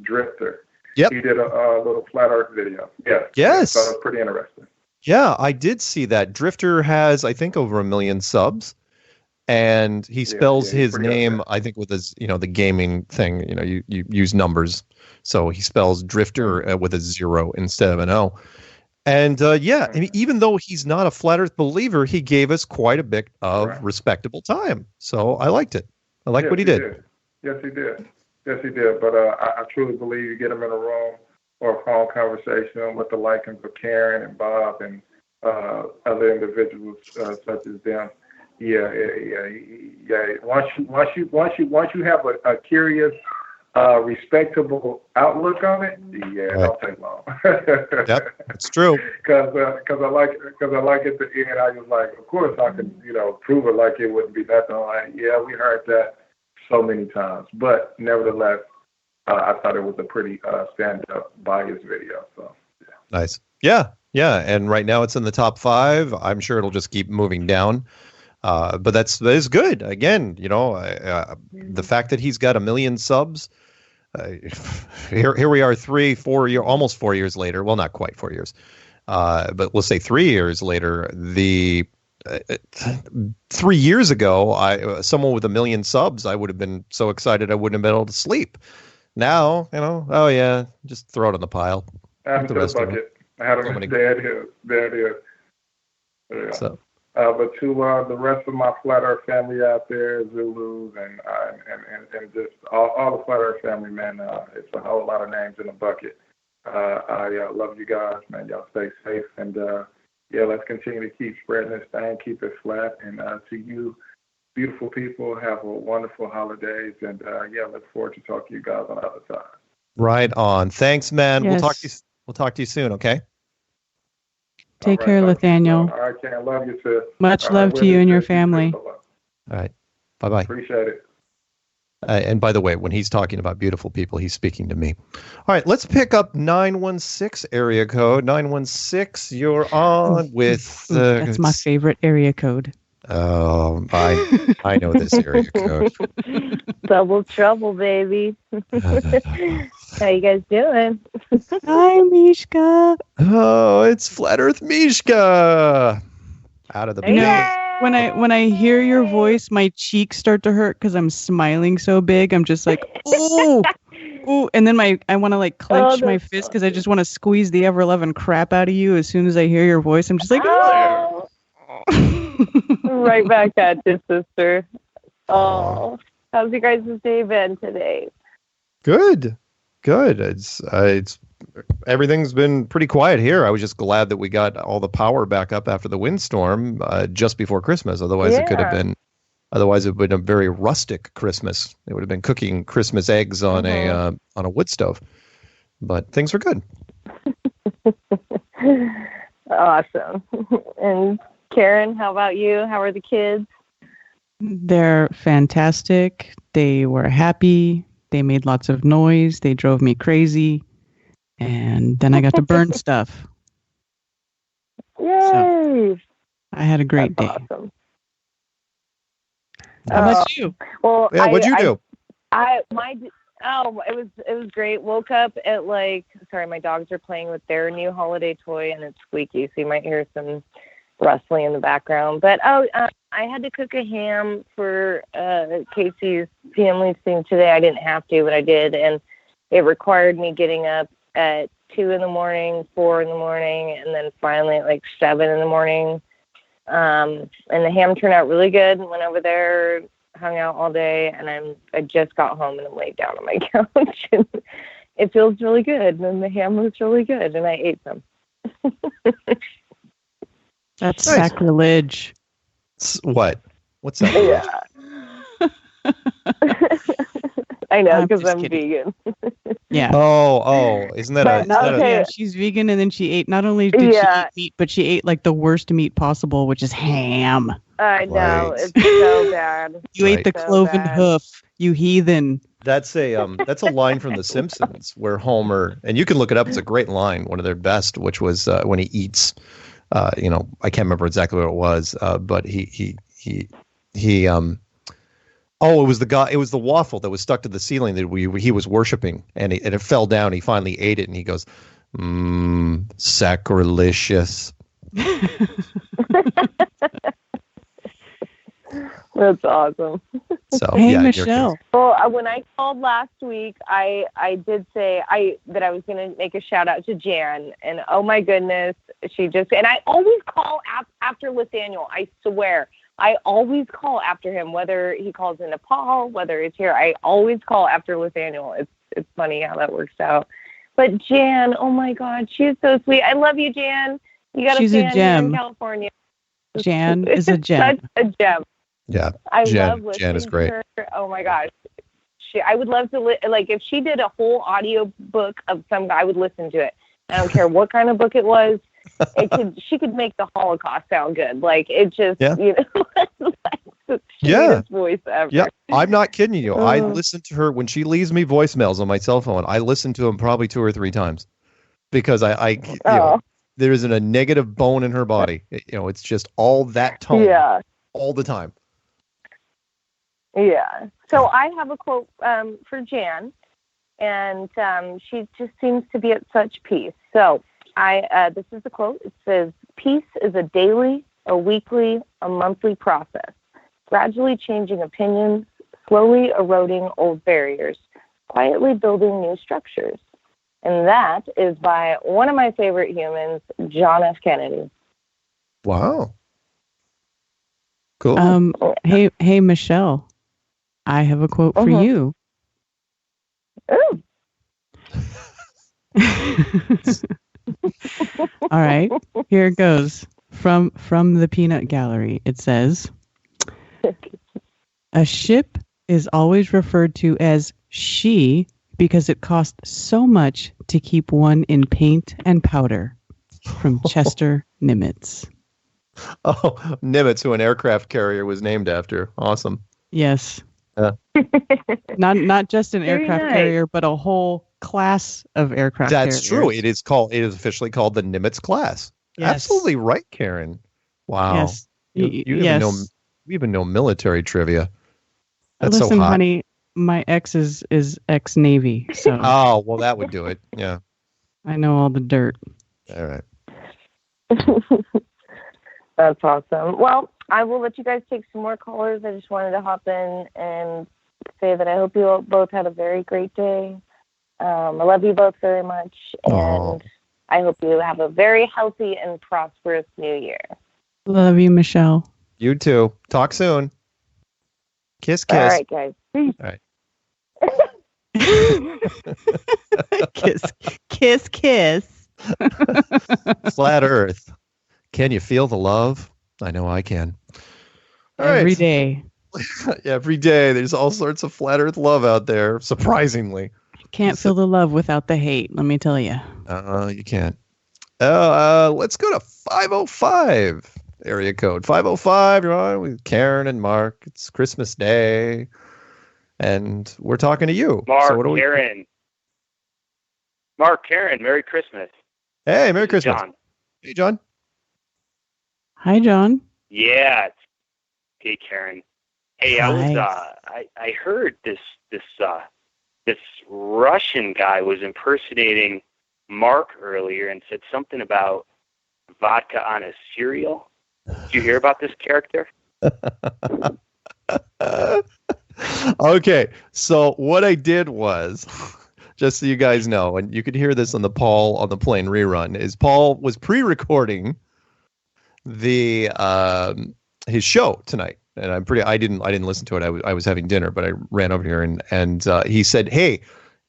Speaker 20: Drifter.
Speaker 7: Yep.
Speaker 20: He did a little flat Earth video. Yeah.
Speaker 7: Yes.
Speaker 20: So it's pretty interesting.
Speaker 7: Yeah, I did see that. Drifter has, I think, over 1 million subs, and he spells his name, I think, with his, the gaming thing. You use numbers, so he spells Drifter with a 0 instead of an O. And I mean, even though he's not a flat Earth believer, he gave us quite a bit of respectable time. So I liked it. I like what he did.
Speaker 20: Yes, he did. Yes, he did. But I truly believe you get him in a room or a phone conversation with the likings of Karen and Bob and other individuals such as them. Yeah. Once you have a curious, respectable outlook on it, it don't take long.
Speaker 7: Yep, it's true.
Speaker 20: Because I like at the end, I was like, of course I could prove it like it wouldn't be nothing. Like, yeah, we heard that so many times, but nevertheless, I thought it was a pretty stand-up bias video. So
Speaker 7: nice. Yeah, and right now it's in the top 5. I'm sure it'll just keep moving down. But that is good. Again, the fact that he's got 1 million subs. Here we are, almost 4 years later. Well, not quite 4 years, but we'll say 3 years later. 3 years ago, someone with 1 million subs, I would have been so excited I wouldn't have been able to sleep. Now, oh yeah, just throw it in the pile.
Speaker 20: Add to the bucket. I had him. There it is. Yeah.
Speaker 7: So.
Speaker 20: But to the rest of my Flat Earth family out there, Zulus and just all the Flat Earth family, man, it's a whole lot of names in the bucket. I love you guys, man. Y'all stay safe. And, let's continue to keep spreading this thing, keep it flat. And to you, beautiful people, have a wonderful holidays. And, look forward to talking to you guys on the other side.
Speaker 7: Right on. Thanks, man.
Speaker 8: Yes.
Speaker 7: We'll talk to you soon, okay?
Speaker 8: Take care, Nathaniel.
Speaker 20: All right, Ken. Love you, sis.
Speaker 8: Much love to you and your family.
Speaker 7: All right. Bye-bye.
Speaker 20: Appreciate it.
Speaker 7: And by the way, when he's talking about beautiful people, he's speaking to me. All right, let's pick up 916 area code. 916, you're on with...
Speaker 8: That's my favorite area code.
Speaker 7: Oh, I know this area code.
Speaker 21: Double trouble, baby. How you guys doing?
Speaker 8: Hi, Mishka.
Speaker 7: Oh, it's Flat Earth Mishka. Out of the blue.
Speaker 8: When I hear your voice, my cheeks start to hurt because I'm smiling so big. I'm just like, ooh, and then I want to clench my fist because I just want to squeeze the ever-loving crap out of you. As soon as I hear your voice, I'm just like,
Speaker 21: oh. Right back at you, sister. Oh, how's your guys' day been today?
Speaker 7: Good. It's everything's been pretty quiet here. I was just glad that we got all the power back up after the windstorm just before Christmas. Otherwise, it would have been a very rustic Christmas. It would have been cooking Christmas eggs on a wood stove. But things are good.
Speaker 21: Awesome. And Karen, how about you? How are the kids?
Speaker 8: They're fantastic. They were happy. They made lots of noise. They drove me crazy. And then I got to burn stuff.
Speaker 21: Yay!
Speaker 8: So, I had a great day.
Speaker 21: Awesome.
Speaker 8: How about you?
Speaker 21: Well,
Speaker 7: yeah, what'd you do?
Speaker 21: It was great. Woke up at my dogs are playing with their new holiday toy and it's squeaky, so you might hear some rustling in the background. But I had to cook a ham for Casey's family thing today. I didn't have to, but I did, and it required me getting up at 2 in the morning, 4 in the morning, and then finally at 7 in the morning. And the ham turned out really good. And went over there, hung out all day, and I just got home and I'm laid down on my couch. And it feels really good, and the ham was really good, and I ate some.
Speaker 8: That's sacrilege.
Speaker 7: What? What's that?
Speaker 21: Yeah. I know, because I'm vegan.
Speaker 8: Yeah.
Speaker 7: Oh, isn't that
Speaker 8: Yeah, she's vegan, and then she ate. Not only did she eat meat, but she ate like the worst meat possible, which is ham.
Speaker 21: I know, it's so bad.
Speaker 8: You ate the
Speaker 21: So
Speaker 8: cloven
Speaker 21: bad.
Speaker 8: hoof, you heathen.
Speaker 7: That's a line from The Simpsons where Homer, and you can look it up. It's a great line, one of their best, which was when he eats. I can't remember exactly what it was, but he it was the guy. It was the waffle that was stuck to the ceiling that he was worshiping, and it fell down. He finally ate it, and he goes, sacrilegious.
Speaker 21: That's awesome.
Speaker 7: So,
Speaker 8: hey, Michelle.
Speaker 21: Well, when I called last week, I did say that I was going to make a shout out to Jan, and oh my goodness, and I always call after Nathaniel. I swear, I always call after him, whether he calls in Nepal, whether it's here. I always call after Nathaniel. It's funny how that works out. But Jan, oh my God, she's so sweet. I love you, Jan. You got
Speaker 8: She's
Speaker 21: a
Speaker 8: a
Speaker 21: fan here in
Speaker 8: gem.
Speaker 21: California.
Speaker 8: Jan is a gem.
Speaker 21: Such a gem.
Speaker 7: Yeah,
Speaker 21: I
Speaker 7: Jan,
Speaker 21: love listening
Speaker 7: Jan is great.
Speaker 21: to her. Oh my gosh. I would love to like if she did a whole audio book of some guy, I would listen to it. I don't care what kind of book it was. She could make the Holocaust sound good. Like it just the sweetest voice ever.
Speaker 7: Yeah, I'm not kidding you. I listen to her when she leaves me voicemails on my cell phone. I listen to them probably 2 or 3 times because there isn't a negative bone in her body. It's just all that tone all the time.
Speaker 21: Yeah. So I have a quote for Jan, and she just seems to be at such peace. So this is the quote. It says, "Peace is a daily, a weekly, a monthly process, gradually changing opinions, slowly eroding old barriers, quietly building new structures." And that is by one of my favorite humans, John F. Kennedy.
Speaker 7: Wow. Cool.
Speaker 8: Hey, Michelle. I have a quote for you.
Speaker 21: Ooh.
Speaker 8: All right, here it goes. From the Peanut Gallery, it says, "A ship is always referred to as she because it costs so much to keep one in paint and powder." From Chester Nimitz.
Speaker 7: Oh, Nimitz, who an aircraft carrier was named after. Awesome.
Speaker 8: Yes. Not just an
Speaker 21: Very
Speaker 8: aircraft
Speaker 21: nice.
Speaker 8: carrier, but a whole class of aircraft carriers.
Speaker 7: That's true. It is officially called the Nimitz class.
Speaker 8: Yes.
Speaker 7: Absolutely right, Karen. Wow.
Speaker 8: Yes.
Speaker 7: You even know military trivia. That's
Speaker 8: Listen,
Speaker 7: so hot.
Speaker 8: honey, my ex is ex-Navy, so
Speaker 7: Oh, well, that would do it. Yeah.
Speaker 8: I know all the dirt.
Speaker 7: All right.
Speaker 21: That's awesome. Well, I will let you guys take some more callers. I just wanted to hop in and say that I hope you all both had a very great day. I love you both very much, and I hope you have a very healthy and prosperous new year.
Speaker 8: Love you, Michelle.
Speaker 7: You too. Talk soon. Kiss, kiss.
Speaker 21: All right, guys. Peace.
Speaker 7: All right.
Speaker 8: Kiss, kiss.
Speaker 7: Flat Earth. Can you feel the love? I know I can. All right.
Speaker 8: Every day.
Speaker 7: Every day. There's all sorts of Flat Earth love out there, surprisingly.
Speaker 8: Can't feel the love without the hate, let me tell you.
Speaker 7: You can't. Let's go to 505 area code. 505, you're on with Karen and Mark. It's Christmas Day, and we're talking to you.
Speaker 2: Mark,
Speaker 7: what do
Speaker 2: Karen. Mark, Karen, Merry Christmas.
Speaker 7: Hey, Merry Christmas.
Speaker 2: John.
Speaker 7: Hey, John.
Speaker 8: Hi, John.
Speaker 2: Yeah. Hey, Karen. Hey, I heard this Russian guy was impersonating Mark earlier and said something about vodka on a cereal. Did you hear about this character?
Speaker 7: Okay, so what I did was, just so you guys know, and you could hear this on the Paul on the Plane rerun, is Paul was pre-recording the his show tonight, and I didn't listen to it. I was having dinner, but I ran over here and he said, "Hey,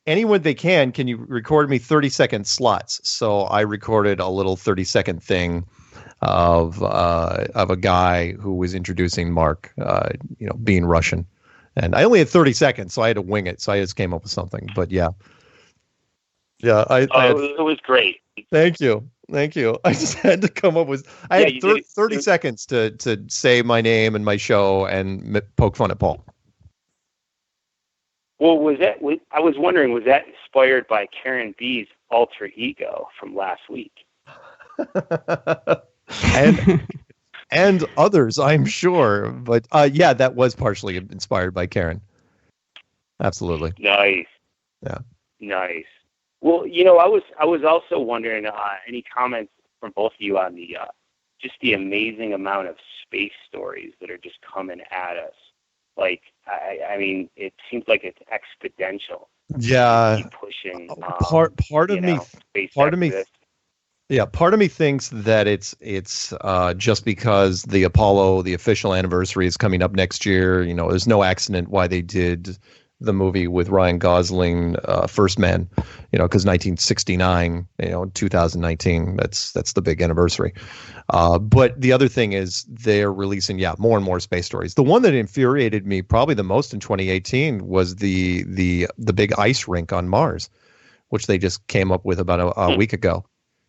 Speaker 7: anyone they can you record me 30-second slots?" So I recorded a little 30-second thing of a guy who was introducing Mark, being Russian, and I only had 30 seconds, so I had to wing it. So I just came up with something, but yeah. Yeah,
Speaker 2: it was great.
Speaker 7: Thank you. I just had to come up with. I had 30 seconds to say my name and my show and poke fun at Paul.
Speaker 2: Well, I was wondering, was that inspired by Karen B's alter ego from last week? and others, I'm sure. But yeah, that was partially inspired by Karen. Absolutely. Nice.
Speaker 7: Yeah.
Speaker 2: Nice. Well, I was also wondering, any comments from both of you on the just the amazing amount of space stories that are just coming at us. Like, I mean, it seems like it's exponential.
Speaker 7: Yeah.
Speaker 2: Keep pushing.
Speaker 7: Part of me thinks that it's just because the Apollo, the official anniversary, is coming up next year. There's no accident why they did the movie with Ryan Gosling, First Man, because 1969, 2019, that's the big anniversary. But the other thing is they're releasing, more and more space stories. The one that infuriated me probably the most in 2018 was the big ice rink on Mars, which they just came up with about a week ago.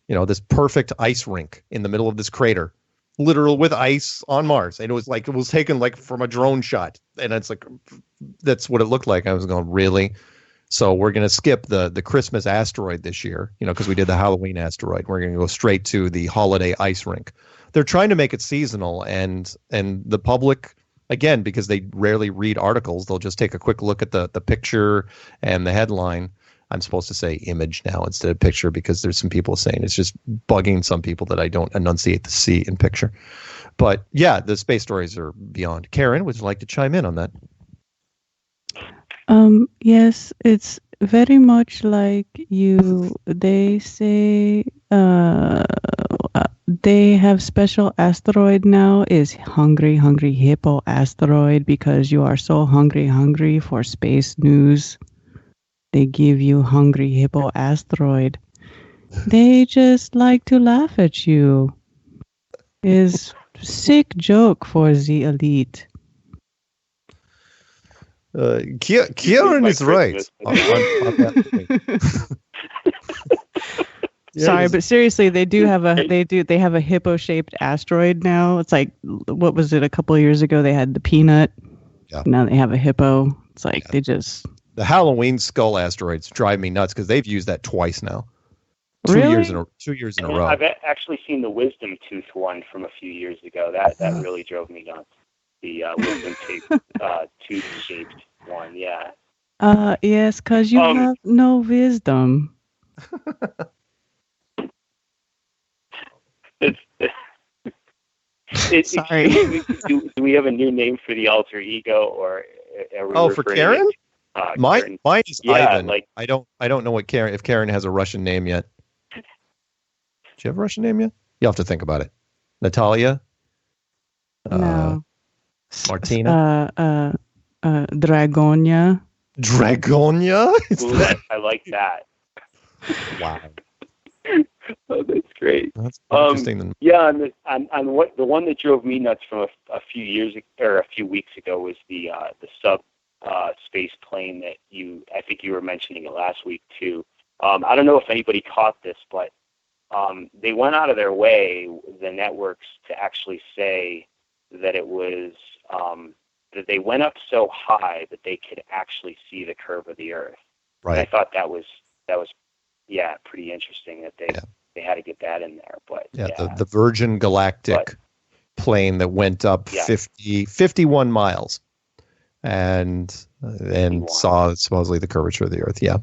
Speaker 7: This perfect ice rink in the middle of this crater, literal with ice on Mars. And it was taken like from a drone shot. And it's like, that's what it looked like. I was going, really? So we're going to skip the Christmas asteroid this year, because we did the Halloween asteroid. We're going to go straight to the holiday ice rink. They're trying to make it seasonal, and the public, again, because they rarely read articles, they'll just take a quick look at the picture and the headline. I'm supposed to say image now instead of picture because there's some people saying it's just bugging some people that I don't enunciate the C in picture. But yeah, the space stories are beyond. Karen, would you like to chime in on that?
Speaker 8: Yes, it's very much like they say they have special asteroid now is hungry hippo asteroid because you are so hungry for space news. They give you hungry hippo asteroid. They just like to laugh at you. Is sick joke for the elite.
Speaker 7: Kieran is right.
Speaker 8: Sorry, but seriously, they have a hippo-shaped asteroid now. It's like, what was it? A couple of years ago, they had the peanut.
Speaker 7: Yeah.
Speaker 8: Now they have a hippo. It's like they just.
Speaker 7: The Halloween skull asteroids drive me nuts because they've used that twice now.
Speaker 8: Really?
Speaker 7: 2 years in a row.
Speaker 2: I've actually seen the wisdom tooth one from a few years ago. That really drove me nuts. The wisdom tooth shaped one, yeah.
Speaker 8: Yes, because you have no wisdom.
Speaker 2: Sorry. Do we have a new name for the alter ego, or are we
Speaker 7: for Karen? Mine is Ivan.
Speaker 2: Like,
Speaker 7: I don't know if Karen has a Russian name yet. Do you have a Russian name yet? You'll have to think about it. Natalia?
Speaker 8: No.
Speaker 7: Martina?
Speaker 8: Dragonia.
Speaker 7: Dragonia?
Speaker 2: I like that.
Speaker 7: Wow.
Speaker 2: Oh, that's great.
Speaker 7: That's interesting.
Speaker 2: Yeah, on what the one that drove me nuts from a few weeks ago was the sub space plane that I think you were mentioning it last week too. I don't know if anybody caught this, but they went out of their way, the networks, to actually say that it was that they went up so high that they could actually see the curve of the Earth.
Speaker 7: Right.
Speaker 2: And I thought that was pretty interesting that they had to get that in there. But
Speaker 7: the Virgin Galactic plane that went up 51 miles and saw supposedly the curvature of the Earth. Yeah.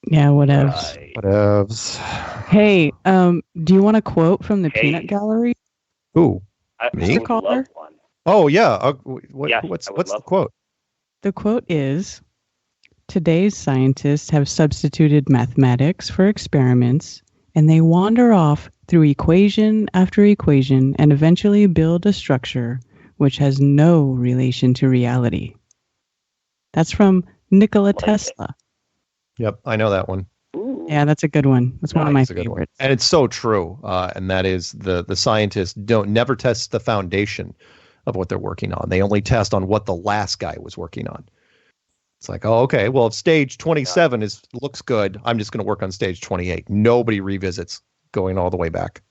Speaker 2: Yeah,
Speaker 8: whatevs.
Speaker 2: Right.
Speaker 7: Whatevs.
Speaker 8: Hey, do you want a quote from the Peanut Gallery?
Speaker 7: Who? Me?
Speaker 8: Caller?
Speaker 7: Oh yeah. What's the quote?
Speaker 8: The quote is, "Today's scientists have substituted mathematics for experiments, and they wander off through equation after equation and eventually build a structure which has no relation to reality." That's from Nikola Tesla.
Speaker 7: Yep, I know that one.
Speaker 8: Yeah, that's a good one. That's one of my favorites.
Speaker 7: And it's so true. And that is the scientists never test the foundation of what they're working on. They only test on what the last guy was working on. It's like, oh, okay, well, if stage 27 looks good, I'm just going to work on stage 28. Nobody revisits going all the way back.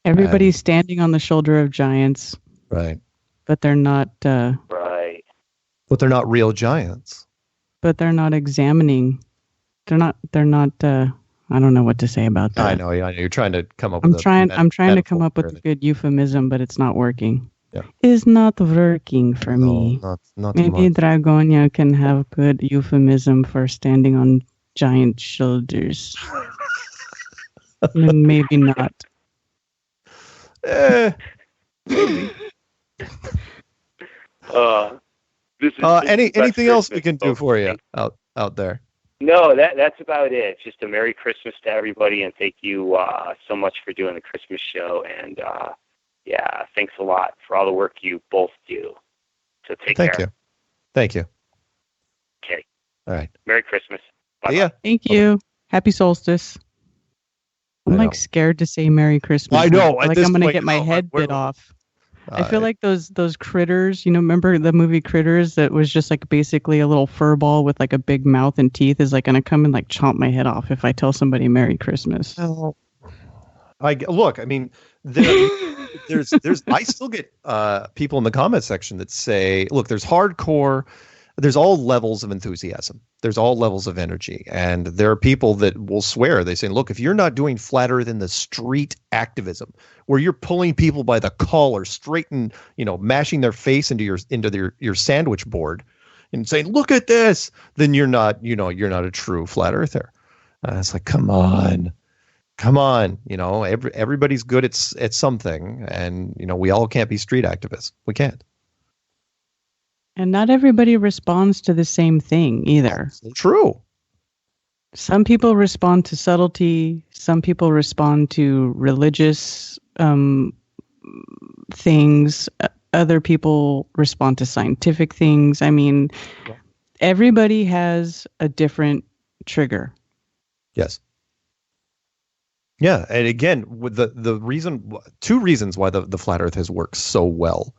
Speaker 8: Everybody's standing on the shoulder of giants.
Speaker 7: Right.
Speaker 8: But they're not...
Speaker 2: right.
Speaker 7: But they're not real giants.
Speaker 8: But they're not examining. They're not... I don't know what to say about that.
Speaker 7: I know. You're trying to come up
Speaker 8: I'm
Speaker 7: with
Speaker 8: trying to come up with a good euphemism, but it's not working.
Speaker 7: Yeah.
Speaker 8: It's not working for me.
Speaker 7: Not
Speaker 8: Maybe
Speaker 7: much.
Speaker 8: Dragonia can have good euphemism for standing on giant shoulders. Maybe not.
Speaker 7: Maybe. Anything else we can do for you out there?
Speaker 2: No, that's about it. Just a Merry Christmas to everybody, and thank you so much for doing the Christmas show. And yeah, thanks a lot for all the work you both do. So take care.
Speaker 7: Thank you.
Speaker 2: Okay.
Speaker 7: All right.
Speaker 2: Merry Christmas. Bye.
Speaker 7: Yeah.
Speaker 8: Thank you. Happy solstice. I'm scared to say Merry Christmas.
Speaker 7: I know.
Speaker 8: I'm going to get my head bit off. I feel like those critters, remember the movie Critters that was just like basically a little fur ball with like a big mouth and teeth is like going to come and like chomp my head off if I tell somebody Merry Christmas.
Speaker 7: Well, I mean, there's I still get people in the comment section that say, look, there's hardcore, there's all levels of enthusiasm. There's all levels of energy. And there are people that will swear. They say, look, if you're not doing flat earth in the street activism, where you're pulling people by the collar straight and, mashing their face into your sandwich board and saying, look at this, then you're not a true flat earther. It's like, come on. Everybody's good at something. And, we all can't be street activists. We can't.
Speaker 8: And not everybody responds to the same thing either.
Speaker 7: That's true.
Speaker 8: Some people respond to subtlety. Some people respond to religious things. Other people respond to scientific things. I mean, everybody has a different trigger.
Speaker 7: Yes. Yeah, and again, with two reasons why the flat Earth has worked so well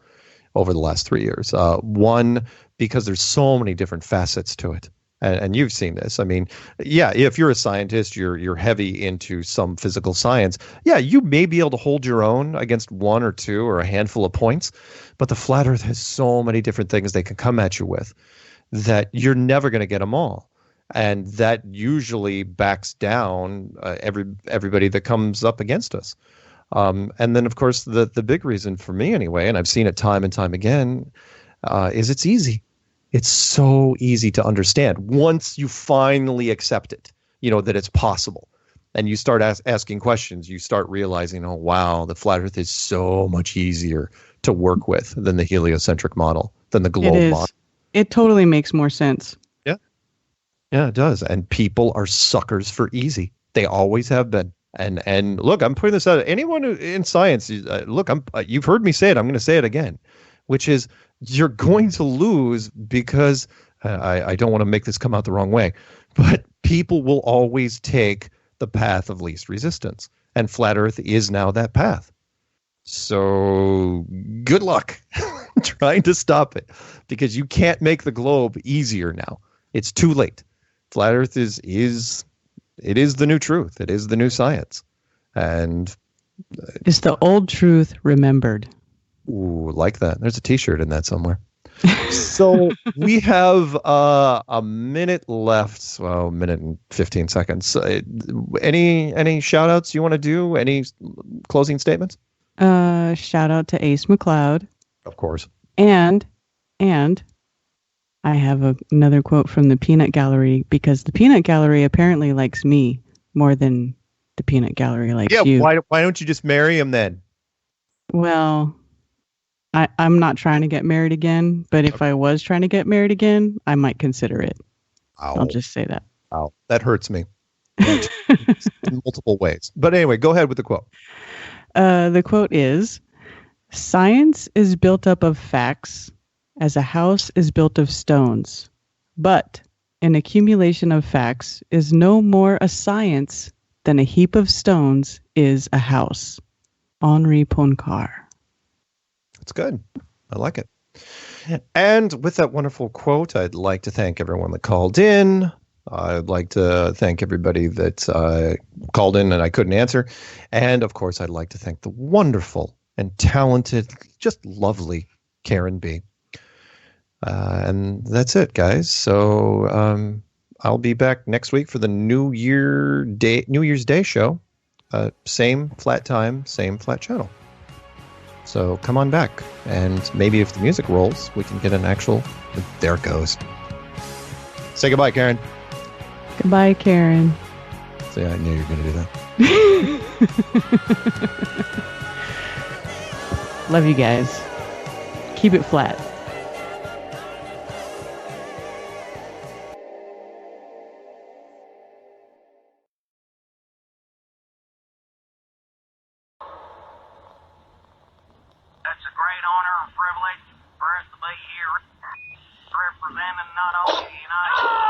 Speaker 7: over the last 3 years. One, because there's so many different facets to it. And you've seen this. I mean, yeah, if you're a scientist, you're heavy into some physical science. Yeah, you may be able to hold your own against one or two or a handful of points. But the flat Earth has so many different things they can come at you with that you're never going to get them all. And that usually backs down everybody that comes up against us. And then, of course, the big reason for me anyway, and I've seen it time and time again, is it's easy. It's so easy to understand once you finally accept it, that it's possible. And you start asking questions, you start realizing, oh, wow, the flat Earth is so much easier to work with than the heliocentric model, than the globe model.
Speaker 8: It totally makes more sense.
Speaker 7: Yeah. Yeah, it does. And people are suckers for easy. They always have been. And look, I'm putting this out. Anyone in science, look, you've heard me say it. I'm going to say it again, which is you're going to lose because I don't want to make this come out the wrong way, but people will always take the path of least resistance, and flat Earth is now that path. So good luck trying to stop it, because you can't make the globe easier now. It's too late. Flat Earth is the new truth. It is the new science. And
Speaker 8: it's the old truth remembered.
Speaker 7: Ooh, like that. There's a t-shirt in that somewhere. So we have a minute left. Well, a minute and 15 seconds. Any shout outs you want to do? Any closing statements?
Speaker 8: Shout out to Ace McLeod.
Speaker 7: Of course.
Speaker 8: And I have another quote from the Peanut Gallery, because the Peanut Gallery apparently likes me more than the Peanut Gallery likes you.
Speaker 7: Yeah, why don't you just marry him then?
Speaker 8: Well, I'm not trying to get married again, but if I was trying to get married again, I might consider it.
Speaker 7: Ow.
Speaker 8: I'll just say that.
Speaker 7: Ow, that hurts me in multiple ways. But anyway, go ahead with the quote.
Speaker 8: The quote is, "Science is built up of facts as a house is built of stones, but an accumulation of facts is no more a science than a heap of stones is a house." Henri Poincaré.
Speaker 7: That's good. I like it. And with that wonderful quote, I'd like to thank everyone that called in. I'd like to thank everybody that called in and I couldn't answer. And, of course, I'd like to thank the wonderful and talented, just lovely Karen B. And that's it, guys. So I'll be back next week for the New Year's Day show. Same flat time, same flat channel. So come on back. And maybe if the music rolls, we can get an actual... There it goes. Say goodbye, Karen.
Speaker 8: Goodbye, Karen.
Speaker 7: See, I knew you were going to do that.
Speaker 8: Love you guys. Keep it flat.
Speaker 3: That's a great honor and privilege for us to be here representing not only the United States,